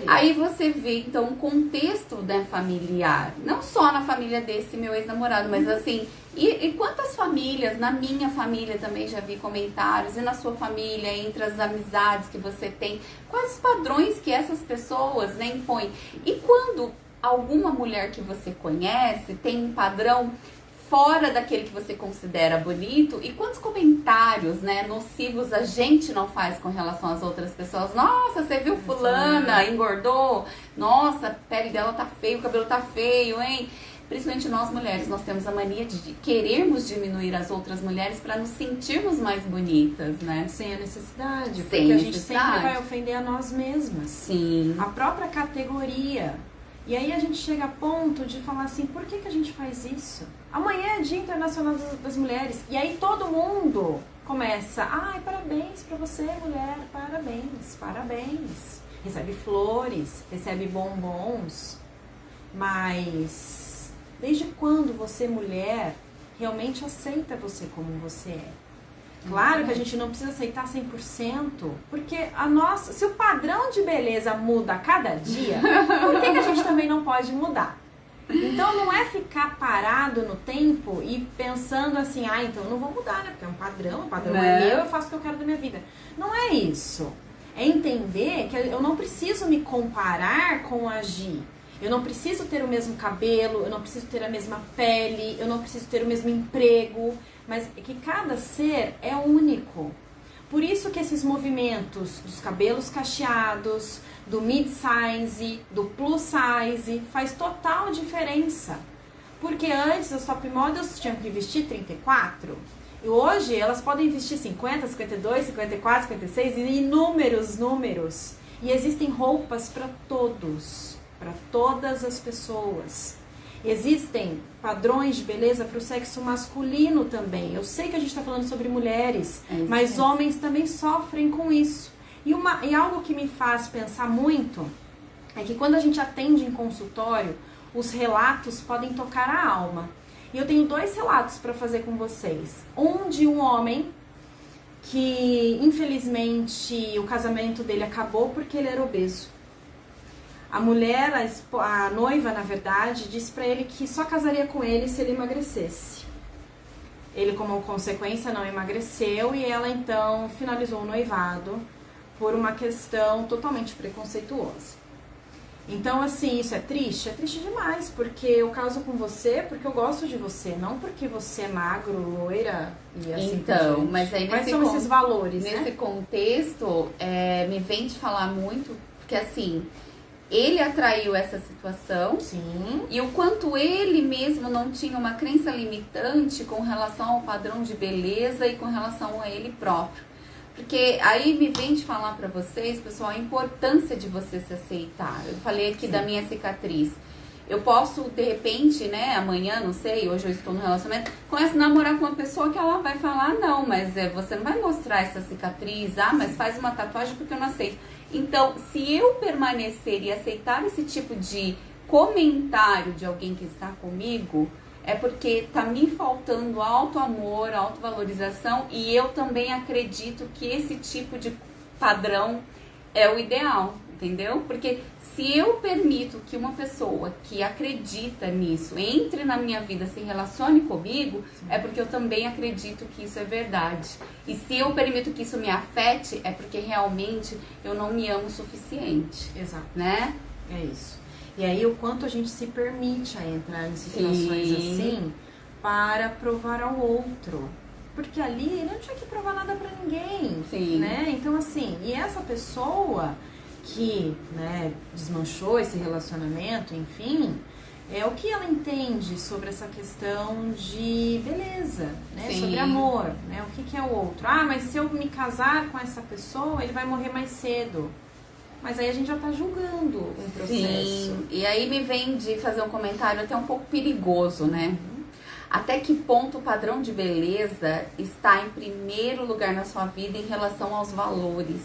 Aí você vê, então, o contexto, né, familiar. Não só na família desse meu ex-namorado, mas assim... E quantas famílias, na minha família também já vi comentários, e na sua família, entre as amizades que você tem, quais os padrões que essas pessoas, né, impõem? E quando alguma mulher que você conhece tem um padrão fora daquele que você considera bonito, e quantos comentários, né, nocivos a gente não faz com relação às outras pessoas? Nossa, você viu fulana, engordou? Nossa, a pele dela tá feia, o cabelo tá feio, hein? Principalmente nós mulheres, nós temos a mania de querermos diminuir as outras mulheres para nos sentirmos mais bonitas, né? Sem a necessidade, porque Sem a gente necessidade. sempre vai ofender a nós mesmas. Sim. A própria categoria. E aí a gente chega a ponto de falar assim, por que a gente faz isso? Amanhã é Dia Internacional das Mulheres. E aí todo mundo começa, ai, parabéns pra você, mulher, parabéns, parabéns. Recebe flores, recebe bombons, mas... desde quando você, mulher, realmente aceita você como você é? Claro que a gente não precisa aceitar 100%, porque se o padrão de beleza muda a cada dia, por que a gente também não pode mudar? Então não é ficar parado no tempo e pensando assim, então eu não vou mudar, né? Porque é um padrão, o padrão é meu, eu faço o que eu quero da minha vida. Não é isso. É entender que eu não preciso me comparar com a Gi. Eu não preciso ter o mesmo cabelo, eu não preciso ter a mesma pele, eu não preciso ter o mesmo emprego, mas que cada ser é único. Por isso que esses movimentos dos cabelos cacheados, do mid-size, do plus-size, faz total diferença. Porque antes as top models tinham que vestir 34, e hoje elas podem vestir 50, 52, 54, 56, e inúmeros números. E existem roupas para todos. Para todas as pessoas. Existem padrões de beleza para o sexo masculino também. Eu sei que a gente está falando sobre mulheres, mas homens também sofrem com isso. E algo que me faz pensar muito é que quando a gente atende em consultório, os relatos podem tocar a alma. E eu tenho 2 relatos para fazer com vocês. Um de um homem que, infelizmente, o casamento dele acabou porque ele era obeso. A mulher, a noiva, na verdade, disse pra ele que só casaria com ele se ele emagrecesse. Ele, como consequência, não emagreceu e ela, então, finalizou o noivado por uma questão totalmente preconceituosa. Então, assim, isso é triste? É triste demais, porque eu caso com você porque eu gosto de você, não porque você é magro, loira e assim então, mas aí Quais são esses valores, nesse contexto, me vem te falar muito, porque assim... ele atraiu essa situação. Sim. E o quanto ele mesmo não tinha uma crença limitante com relação ao padrão de beleza e com relação a ele próprio. Porque aí me vem de falar pra vocês, pessoal, a importância de você se aceitar. Eu falei aqui da minha cicatriz. Eu posso, de repente, né, amanhã, não sei, hoje eu estou no relacionamento, começo a namorar com uma pessoa que ela vai falar, não, mas você não vai mostrar essa cicatriz, mas faz uma tatuagem porque eu não aceito. Então, se eu permanecer e aceitar esse tipo de comentário de alguém que está comigo, é porque tá me faltando auto-amor, auto-valorização, e eu também acredito que esse tipo de padrão é o ideal, entendeu? Porque se eu permito que uma pessoa que acredita nisso entre na minha vida, se relacione comigo, é porque eu também acredito que isso é verdade. E se eu permito que isso me afete, é porque realmente eu não me amo o suficiente. Exato. Né? É isso. E aí o quanto a gente se permite a entrar em situações assim para provar ao outro. Porque ali ele não tinha que provar nada pra ninguém, né? Então assim, e essa pessoa que, né, desmanchou esse relacionamento, enfim, o que ela entende sobre essa questão de beleza, né? Sobre amor, né? O que é o outro? Ah, mas se eu me casar com essa pessoa, ele vai morrer mais cedo. Mas aí a gente já tá julgando um processo. Sim, e aí me vem de fazer um comentário até um pouco perigoso, né? Até que ponto o padrão de beleza está em primeiro lugar na sua vida em relação aos valores?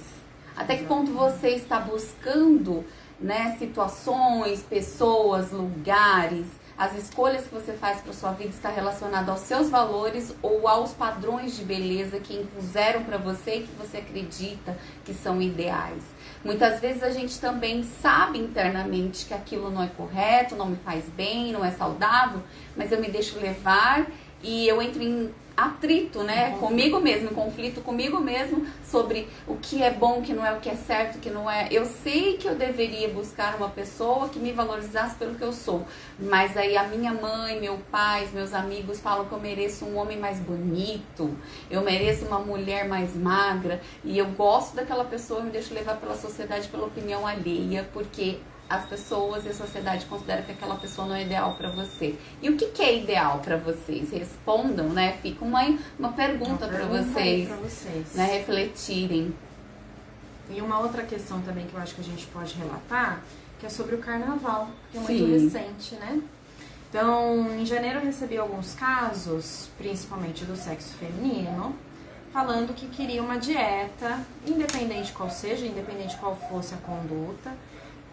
Até que ponto você está buscando, né, situações, pessoas, lugares, as escolhas que você faz para sua vida está relacionada aos seus valores ou aos padrões de beleza que impuseram para você e que você acredita que são ideais? Muitas vezes a gente também sabe internamente que aquilo não é correto, não me faz bem, não é saudável, mas eu me deixo levar e eu entro em atrito, né, comigo mesmo, em conflito comigo mesmo sobre o que é bom, o que não é, o que é certo, o que não é. Eu sei que eu deveria buscar uma pessoa que me valorizasse pelo que eu sou, mas aí a minha mãe, meu pai, meus amigos falam que eu mereço um homem mais bonito, eu mereço uma mulher mais magra, e eu gosto daquela pessoa e me deixo levar pela sociedade, pela opinião alheia, porque as pessoas e a sociedade consideram que aquela pessoa não é ideal para você. E o que é ideal para vocês? Respondam, né? Fica uma pergunta para vocês, né? Refletirem. E uma outra questão também que eu acho que a gente pode relatar, que é sobre o carnaval, que é muito recente, né? Então, em janeiro eu recebi alguns casos, principalmente do sexo feminino, falando que queria uma dieta, independente qual seja, independente qual fosse a conduta,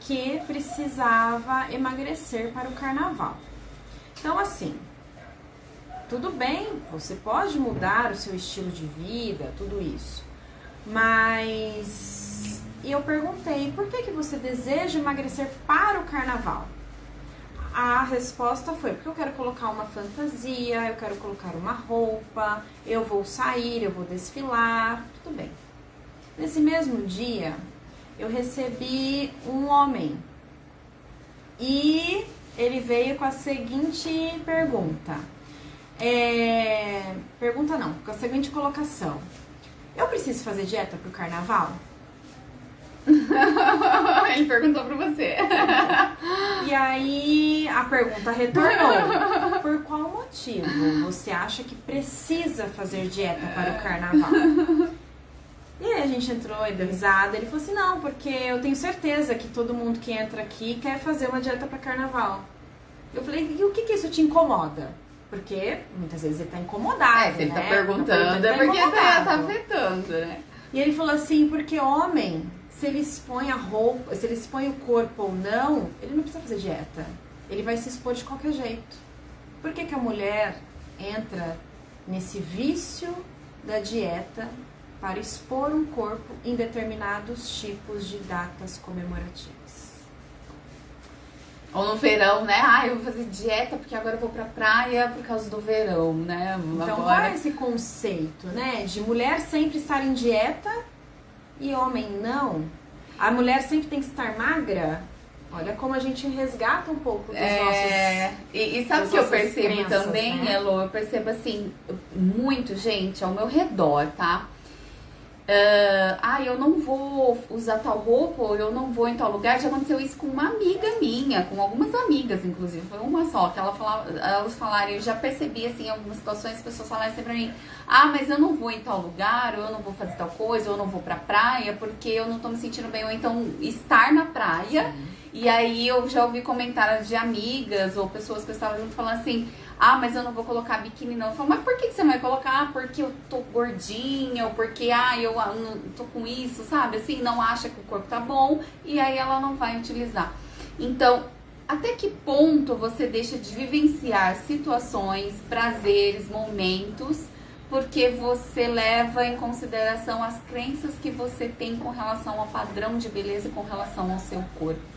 que precisava emagrecer para o carnaval. Então, assim, tudo bem, você pode mudar o seu estilo de vida, tudo isso. Mas eu perguntei, por que você deseja emagrecer para o carnaval? A resposta foi, porque eu quero colocar uma fantasia, eu quero colocar uma roupa, eu vou sair, eu vou desfilar, tudo bem. Nesse mesmo dia, eu recebi um homem e ele veio com a seguinte pergunta. Pergunta não, com a seguinte colocação. Eu preciso fazer dieta pro carnaval? Ele perguntou pra você. E aí a pergunta retornou. Por qual motivo você acha que precisa fazer dieta para o carnaval? E aí a gente entrou e deu risada. Ele falou assim, não, porque eu tenho certeza que todo mundo que entra aqui quer fazer uma dieta para carnaval. Eu falei, e o que isso te incomoda? Porque muitas vezes ele tá incomodado, se ele né? tá perguntando é porque tá afetando, né? E ele falou assim, porque homem, se ele expõe a roupa, se ele expõe o corpo ou não, ele não precisa fazer dieta. Ele vai se expor de qualquer jeito. Por que a mulher entra nesse vício da dieta para expor um corpo em determinados tipos de datas comemorativas? Ou no verão, né? Eu vou fazer dieta porque agora eu vou pra praia por causa do verão, né? Então, qual é esse conceito, né? De mulher sempre estar em dieta e homem não? A mulher sempre tem que estar magra? Olha como a gente resgata um pouco dos nossos... E sabe o que eu percebo crenças, também, né? Elo? Eu percebo, assim, muito gente ao meu redor, tá? Eu não vou usar tal roupa, ou eu não vou em tal lugar. Já aconteceu isso com uma amiga minha, com algumas amigas, inclusive. Foi uma só, que elas falaram, eu já percebi, assim, em algumas situações, as pessoas falaram assim pra mim, mas eu não vou em tal lugar, ou eu não vou fazer tal coisa, ou eu não vou pra praia, porque eu não tô me sentindo bem. Ou então, estar na praia. Sim. E aí, eu já ouvi comentários de amigas, ou pessoas que eu estava junto, falando assim, mas eu não vou colocar biquíni não. Eu falo, mas por que você não vai colocar? Porque eu tô gordinha, ou porque, eu não tô com isso, sabe? Assim, não acha que o corpo tá bom, e aí ela não vai utilizar. Então, até que ponto você deixa de vivenciar situações, prazeres, momentos, porque você leva em consideração as crenças que você tem com relação ao padrão de beleza e com relação ao seu corpo?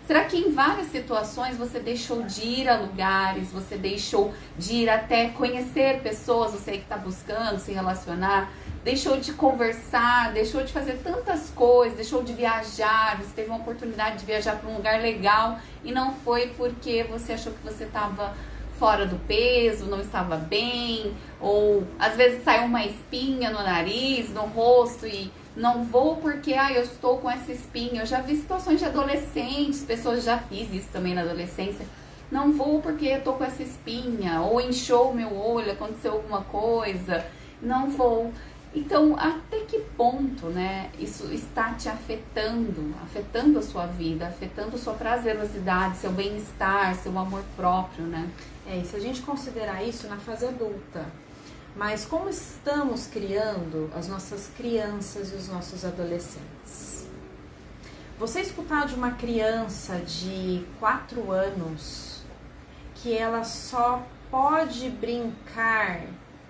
Será que em várias situações você deixou de ir a lugares, você deixou de ir até conhecer pessoas, você que está buscando se relacionar deixou de conversar, deixou de fazer tantas coisas, deixou de viajar, você teve uma oportunidade de viajar para um lugar legal e não foi porque você achou que você estava fora do peso, não estava bem, ou às vezes saiu uma espinha no nariz, no rosto e não vou porque eu estou com essa espinha. Eu já vi situações de adolescentes, pessoas, já fiz isso também na adolescência, não vou porque eu estou com essa espinha, ou inchou o meu olho, aconteceu alguma coisa, não vou. Então, até que ponto, né, isso está te afetando a sua vida, afetando a sua prazerosidade, seu bem-estar, seu amor próprio, né? E se a gente considerar isso na fase adulta, mas como estamos criando as nossas crianças e os nossos adolescentes? Você escutar de uma criança de 4 anos que ela só pode brincar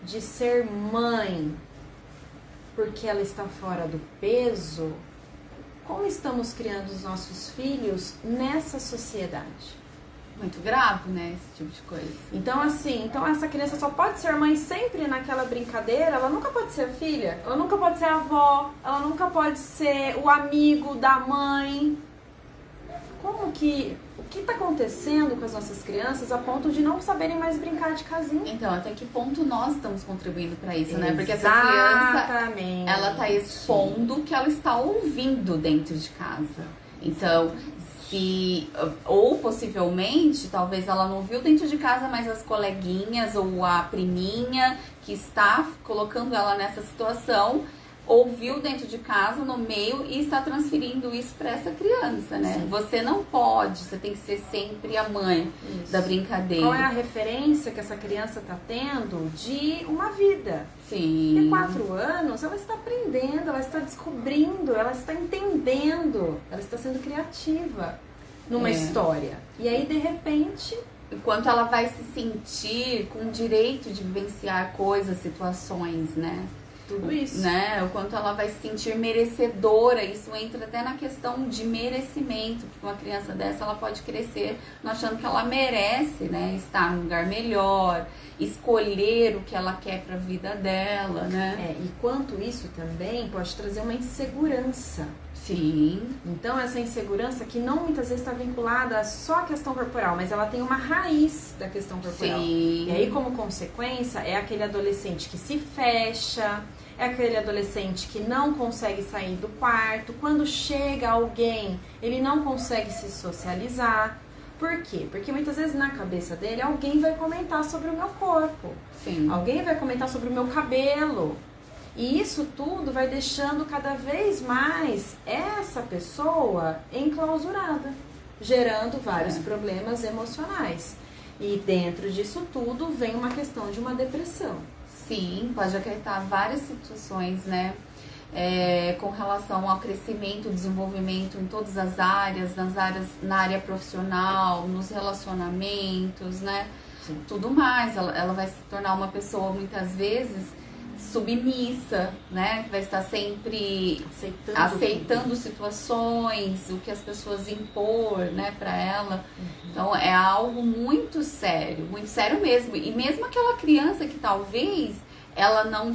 de ser mãe porque ela está fora do peso, como estamos criando os nossos filhos nessa sociedade? Muito grave, né, esse tipo de coisa. Então, assim, essa criança só pode ser mãe sempre naquela brincadeira, ela nunca pode ser filha, ela nunca pode ser avó, ela nunca pode ser o amigo da mãe. O que está acontecendo com as nossas crianças a ponto de não saberem mais brincar de casinha? Então, até que ponto nós estamos contribuindo para isso, né? Porque essa Exatamente. criança, ela está expondo o que ela está ouvindo dentro de casa. Então, ou possivelmente, talvez ela não viu dentro de casa, mas as coleguinhas ou a priminha que está colocando ela nessa situação, ouviu dentro de casa, no meio, e está transferindo isso para essa criança, né? Sim. Você não pode, você tem que ser sempre a mãe da brincadeira. Qual é a referência que essa criança está tendo de uma vida? Sim. De 4 anos, ela está aprendendo, ela está descobrindo, ela está entendendo, ela está sendo criativa numa história. E aí, de repente, enquanto ela vai se sentir com o direito de vivenciar coisas, situações, né? Tudo isso. Né? O quanto ela vai se sentir merecedora, isso entra até na questão de merecimento, porque uma criança dessa, ela pode crescer achando que ela merece, né? Estar num lugar melhor, escolher o que ela quer para a vida dela, né? E quanto isso também pode trazer uma insegurança. Sim. Então, essa insegurança que não muitas vezes está vinculada só à questão corporal, mas ela tem uma raiz da questão corporal. Sim. E aí, como consequência, é aquele adolescente que se fecha, é aquele adolescente que não consegue sair do quarto. Quando chega alguém, ele não consegue se socializar. Por quê? Porque muitas vezes na cabeça dele, alguém vai comentar sobre o meu corpo. Sim. Alguém vai comentar sobre o meu cabelo. E isso tudo vai deixando cada vez mais essa pessoa enclausurada, gerando vários problemas emocionais. E dentro disso tudo vem uma questão de uma depressão. Sim, pode acarretar várias situações, né? Com relação ao crescimento, desenvolvimento em todas as áreas, na área profissional, nos relacionamentos, né? Sim. Tudo mais. Ela vai se tornar uma pessoa, muitas vezes, submissa, né? Vai estar sempre aceitando situações, o que as pessoas impor, né, para ela. Então é algo muito sério mesmo. E mesmo aquela criança que talvez ela não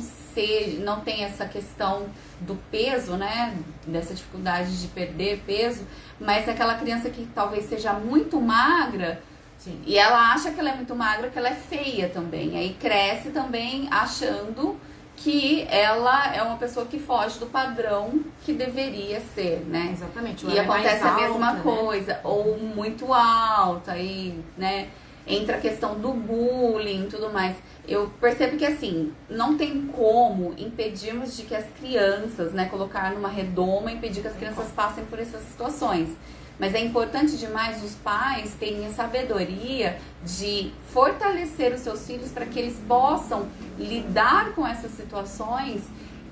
tenha essa questão do peso, né, dessa dificuldade de perder peso, mas aquela criança que talvez seja muito magra. Sim. E ela acha que ela é muito magra, que ela é feia também. Aí cresce também achando que ela é uma pessoa que foge do padrão que deveria ser, né? Exatamente. E acontece a mesma alta, coisa, né? Ou muito alta, aí, né? Entra a questão do bullying e tudo mais. Eu percebo que, assim, não tem como impedirmos de que as crianças, né? Colocar numa redoma, impedir que as crianças passem por essas situações. Mas é importante demais os pais terem a sabedoria de fortalecer os seus filhos para que eles possam lidar com essas situações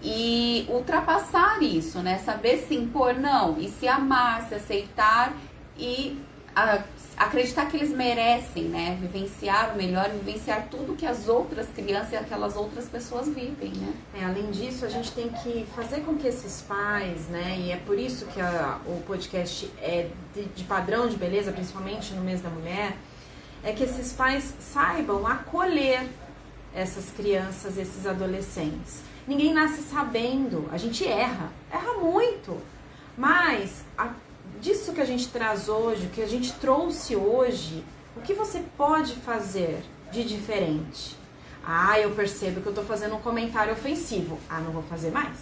e ultrapassar isso, né? Saber se impor, não, e se amar, se aceitar e acreditar que eles merecem, né? Vivenciar o melhor, vivenciar tudo que as outras crianças e aquelas outras pessoas vivem, né? Além disso, a gente tem que fazer com que esses pais, né? E é por isso que o podcast é de padrão de beleza, principalmente no mês da mulher, é que esses pais saibam acolher essas crianças, esses adolescentes. Ninguém nasce sabendo, a gente erra muito. Mas disso que a gente traz hoje, o que a gente trouxe hoje, o que você pode fazer de diferente? Eu percebo que eu tô fazendo um comentário ofensivo. Não vou fazer mais.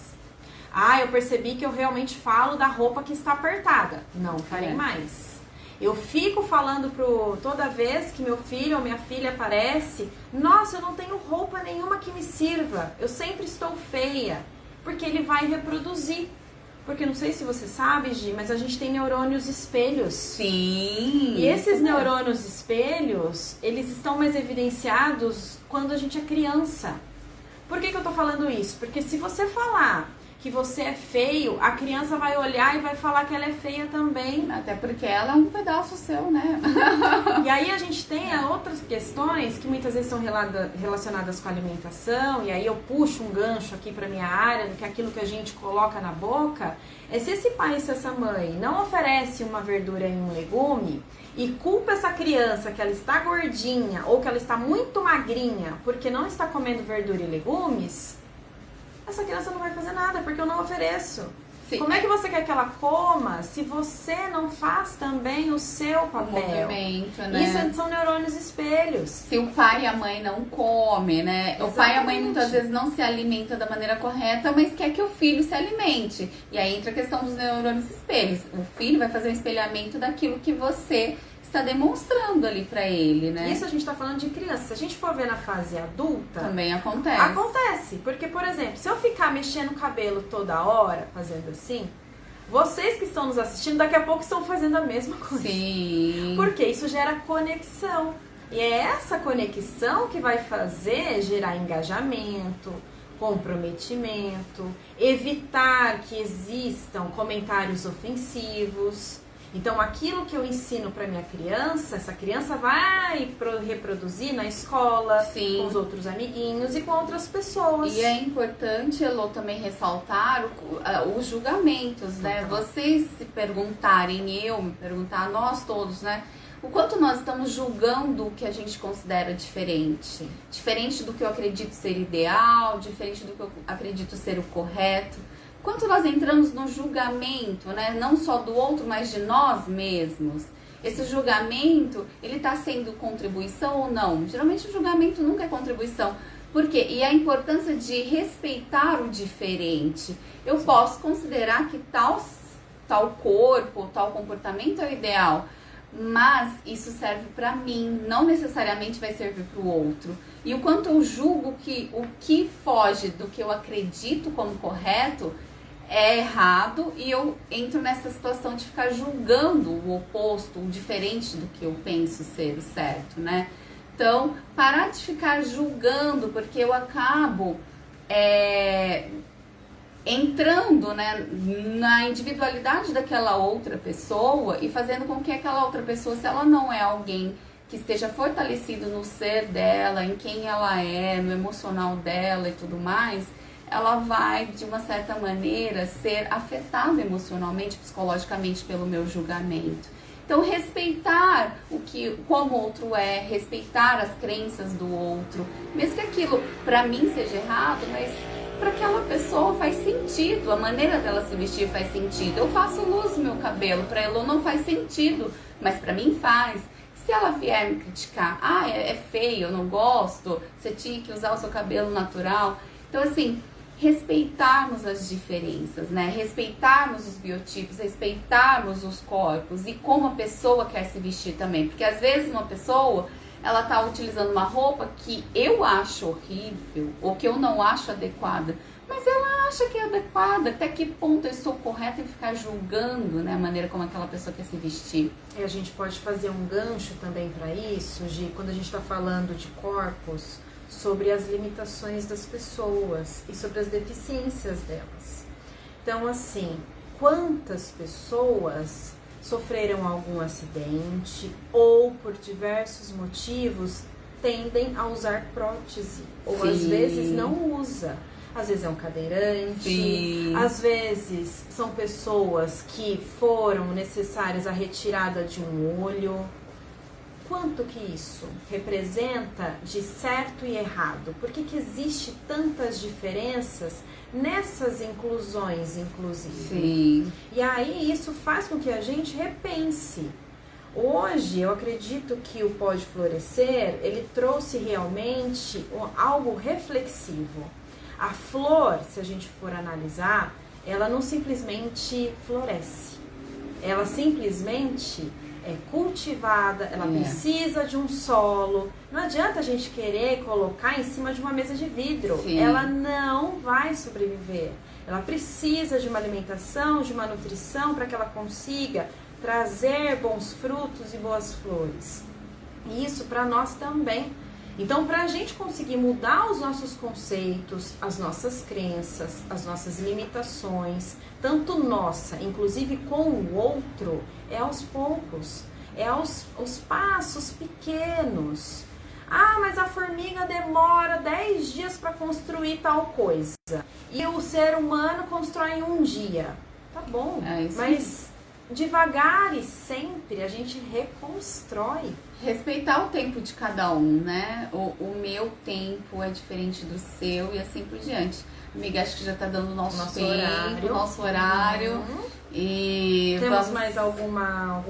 Eu percebi que eu realmente falo da roupa que está apertada. Não farei mais. Eu fico falando toda vez que meu filho ou minha filha aparece, nossa, eu não tenho roupa nenhuma que me sirva. Eu sempre estou feia. Porque ele vai reproduzir. Porque não sei se você sabe, Gi, mas a gente tem neurônios espelhos. Sim. E esses neurônios espelhos, eles estão mais evidenciados quando a gente é criança. Por que eu tô falando isso? Porque se você falar que você é feio, a criança vai olhar e vai falar que ela é feia também. Até porque ela é um pedaço seu, né? E aí a gente tem outras questões que muitas vezes são relacionadas com a alimentação, e aí eu puxo um gancho aqui para minha área, que é aquilo que a gente coloca na boca, é se esse pai e se essa mãe não oferece uma verdura e um legume, e culpa essa criança que ela está gordinha ou que ela está muito magrinha porque não está comendo verdura e legumes, essa criança não vai fazer nada, porque eu não ofereço. Sim. Como é que você quer que ela coma se você não faz também o seu papel? O movimento, né? Isso são neurônios espelhos. Se o pai e a mãe não comem, né? Exatamente. O pai e a mãe muitas vezes não se alimentam da maneira correta, mas quer que o filho se alimente. E aí entra a questão dos neurônios espelhos. O filho vai fazer um espelhamento daquilo que você está demonstrando ali pra ele, né? Isso a gente tá falando de criança. Se a gente for ver na fase adulta... Também acontece. Acontece. Porque, por exemplo, se eu ficar mexendo o cabelo toda hora, fazendo assim, vocês que estão nos assistindo, daqui a pouco estão fazendo a mesma coisa. Sim. Porque isso gera conexão. E é essa conexão que vai fazer gerar engajamento, comprometimento, evitar que existam comentários ofensivos. Então, aquilo que eu ensino para minha criança, essa criança vai reproduzir na escola, sim, com os outros amiguinhos e com outras pessoas. E é importante, Elô, também ressaltar os julgamentos, né? Vocês se perguntarem, eu me perguntar, nós todos, né? O quanto nós estamos julgando o que a gente considera diferente. Diferente do que eu acredito ser ideal, diferente do que eu acredito ser o correto. Quanto nós entramos no julgamento, né? Não só do outro, mas de nós mesmos. Esse julgamento, ele está sendo contribuição ou não? Geralmente o julgamento nunca é contribuição. Por quê? E a importância de respeitar o diferente. Eu posso considerar que tal corpo, tal comportamento é o ideal, mas isso serve para mim, não necessariamente vai servir para o outro. E o quanto eu julgo que o que foge do que eu acredito como correto é errado, e eu entro nessa situação de ficar julgando o oposto, o diferente do que eu penso ser o certo, né? Então, parar de ficar julgando, porque eu acabo entrando, né, na individualidade daquela outra pessoa e fazendo com que aquela outra pessoa, se ela não é alguém que esteja fortalecido no ser dela, em quem ela é, no emocional dela e tudo mais, ela vai, de uma certa maneira, ser afetada emocionalmente, psicologicamente pelo meu julgamento. Então, respeitar como o outro é, respeitar as crenças do outro, mesmo que aquilo para mim seja errado, mas para aquela pessoa faz sentido, a maneira dela se vestir faz sentido. Eu faço luz no meu cabelo, para ela não faz sentido, mas para mim faz. Se ela vier me criticar, é feio, eu não gosto, você tinha que usar o seu cabelo natural. Então, assim, respeitarmos as diferenças, né? Respeitarmos os biotipos, respeitarmos os corpos e como a pessoa quer se vestir também. Porque às vezes uma pessoa, ela tá utilizando uma roupa que eu acho horrível ou que eu não acho adequada, mas ela acha que é adequada. Até que ponto eu estou correta em ficar julgando, né, a maneira como aquela pessoa quer se vestir? E a gente pode fazer um gancho também para isso, Gi, quando a gente está falando de corpos, sobre as limitações das pessoas e sobre as deficiências delas. Então, assim, quantas pessoas sofreram algum acidente ou, por diversos motivos, tendem a usar prótese, ou Sim. às vezes não usa. Às vezes é um cadeirante, Sim. às vezes são pessoas que foram necessárias a retirada de um olho. quanto que isso representa de certo e errado? Por que que existe tantas diferenças nessas inclusões, inclusive? Sim. E aí isso faz com que a gente repense. Hoje, eu acredito que o Pode Florescer, ele trouxe realmente algo reflexivo. A flor, se a gente for analisar, ela não simplesmente floresce. Ela simplesmente é cultivada, ela precisa de um solo. Não adianta a gente querer colocar em cima de uma mesa de vidro. Sim. Ela não vai sobreviver. Ela precisa de uma alimentação, de uma nutrição para que ela consiga trazer bons frutos e boas flores. E isso para nós também. Então, para a gente conseguir mudar os nossos conceitos, as nossas crenças, as nossas limitações, tanto nossa, inclusive com o outro, é aos poucos, é aos passos pequenos. Ah, mas a formiga demora 10 dias para construir tal coisa. E o ser humano constrói em um dia. Tá bom, mas devagar e sempre a gente reconstrói. Respeitar o tempo de cada um, né? O meu tempo é diferente do seu e assim por diante. Amiga, acho que já tá dando nosso tempo, nosso horário. E temos mais algum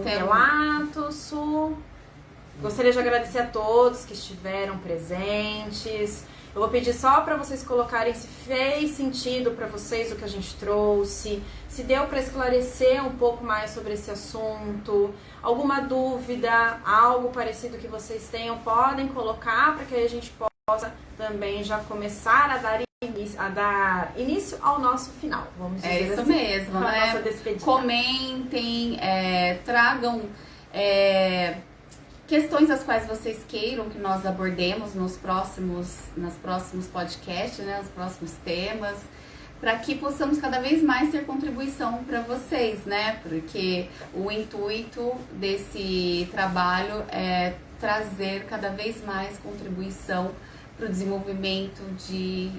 relato, Su? Gostaria de agradecer a todos que estiveram presentes. Eu vou pedir só para vocês colocarem se fez sentido para vocês o que a gente trouxe, se deu para esclarecer um pouco mais sobre esse assunto, alguma dúvida, algo parecido que vocês tenham, podem colocar para que a gente possa também já começar a dar início ao nosso final. Vamos dizer isso assim, mesmo, a né? nossa despedida. Comentem, tragam questões as quais vocês queiram que nós abordemos nos próximos podcasts, né, os próximos temas, para que possamos cada vez mais ter contribuição para vocês, né? Porque o intuito desse trabalho é trazer cada vez mais contribuição para o desenvolvimento de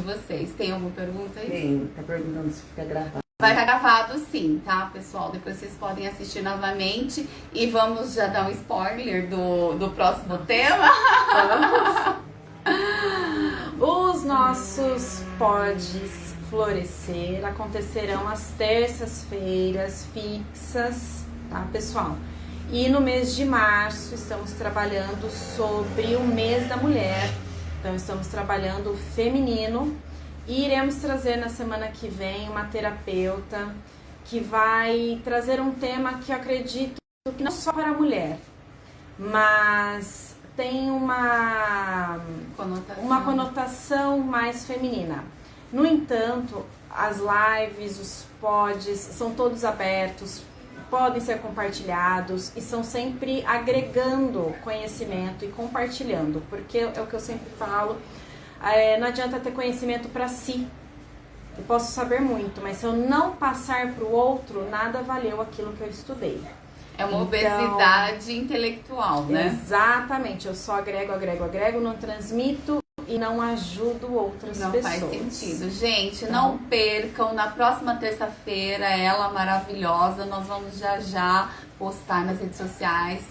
vocês. Tem alguma pergunta aí? Tem, tá perguntando se fica gravado. Vai ficar gravado sim, tá, pessoal? Depois vocês podem assistir novamente. E vamos já dar um spoiler do próximo tema. Vamos! Os nossos Podes Florescer acontecerão às terças-feiras fixas, tá, pessoal? E no mês de março estamos trabalhando sobre o mês da mulher. Então estamos trabalhando o feminino. E iremos trazer na semana que vem uma terapeuta que vai trazer um tema que eu acredito que não só para a mulher, mas tem uma conotação mais feminina. No entanto, as lives, os pods, são todos abertos, podem ser compartilhados e são sempre agregando conhecimento e compartilhando, porque é o que eu sempre falo. Não adianta ter conhecimento para si. Eu posso saber muito, mas se eu não passar para o outro, nada valeu aquilo que eu estudei. É uma obesidade intelectual, né? Exatamente. Eu só agrego, não transmito e não ajudo outras pessoas. Não faz sentido. Gente, não percam. Na próxima terça-feira, ela maravilhosa, nós vamos já postar nas redes sociais,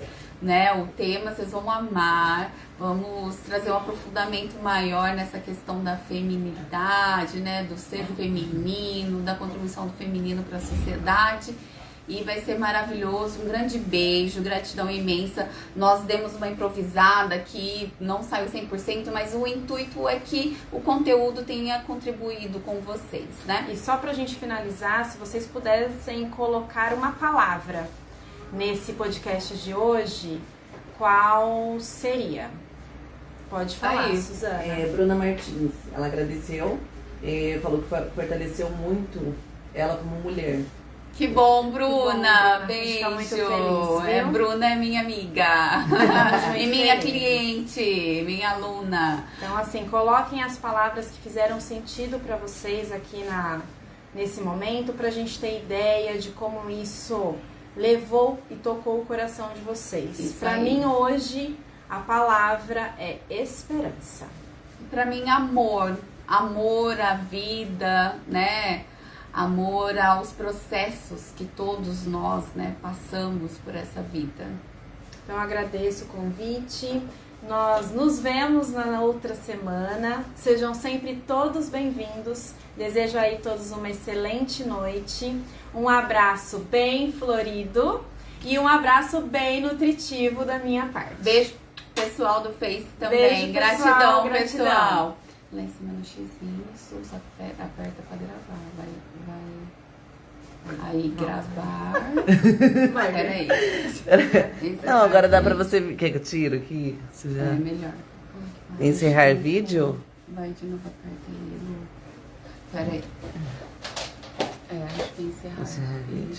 né, o tema, vocês vão amar. Vamos trazer um aprofundamento maior nessa questão da feminilidade, né, do ser feminino, da contribuição do feminino para a sociedade. E vai ser maravilhoso. Um grande beijo, gratidão imensa. Nós demos uma improvisada aqui, não saiu 100%, mas o intuito é que o conteúdo tenha contribuído com vocês, né? E só pra gente finalizar, se vocês pudessem colocar uma palavra nesse podcast de hoje, qual seria? Pode falar, Suzana. Bruna Martins, ela agradeceu, falou que fortaleceu muito ela como mulher. Que bom, Bruna! Que bom, Beijo! Bruna. Muito feliz, viu? Bruna é minha amiga e minha cliente, minha aluna. Então, assim, coloquem as palavras que fizeram sentido para vocês aqui nesse momento, pra gente ter ideia de como isso levou e tocou o coração de vocês. Para mim, hoje, a palavra é esperança. Para mim, amor. Amor à vida, né? Amor aos processos que todos nós, né, passamos por essa vida. Então eu agradeço o convite. Nós nos vemos na outra semana. Sejam sempre todos bem-vindos. Desejo aí todos uma excelente noite. Um abraço bem florido e um abraço bem nutritivo da minha parte. Beijo pessoal do Face também. Beijo, pessoal, gratidão, gratidão. pessoal. Lá em cima no xizinho, só aperta pra gravar. Vai. Aí, gravar. Peraí. Não, agora dá pra você... Quer que eu tiro aqui? Você já... É melhor. Encerrar vídeo? Vai de novo, aperta aí, Lu. Peraí. Acho que encerrar. Encerrar vídeo.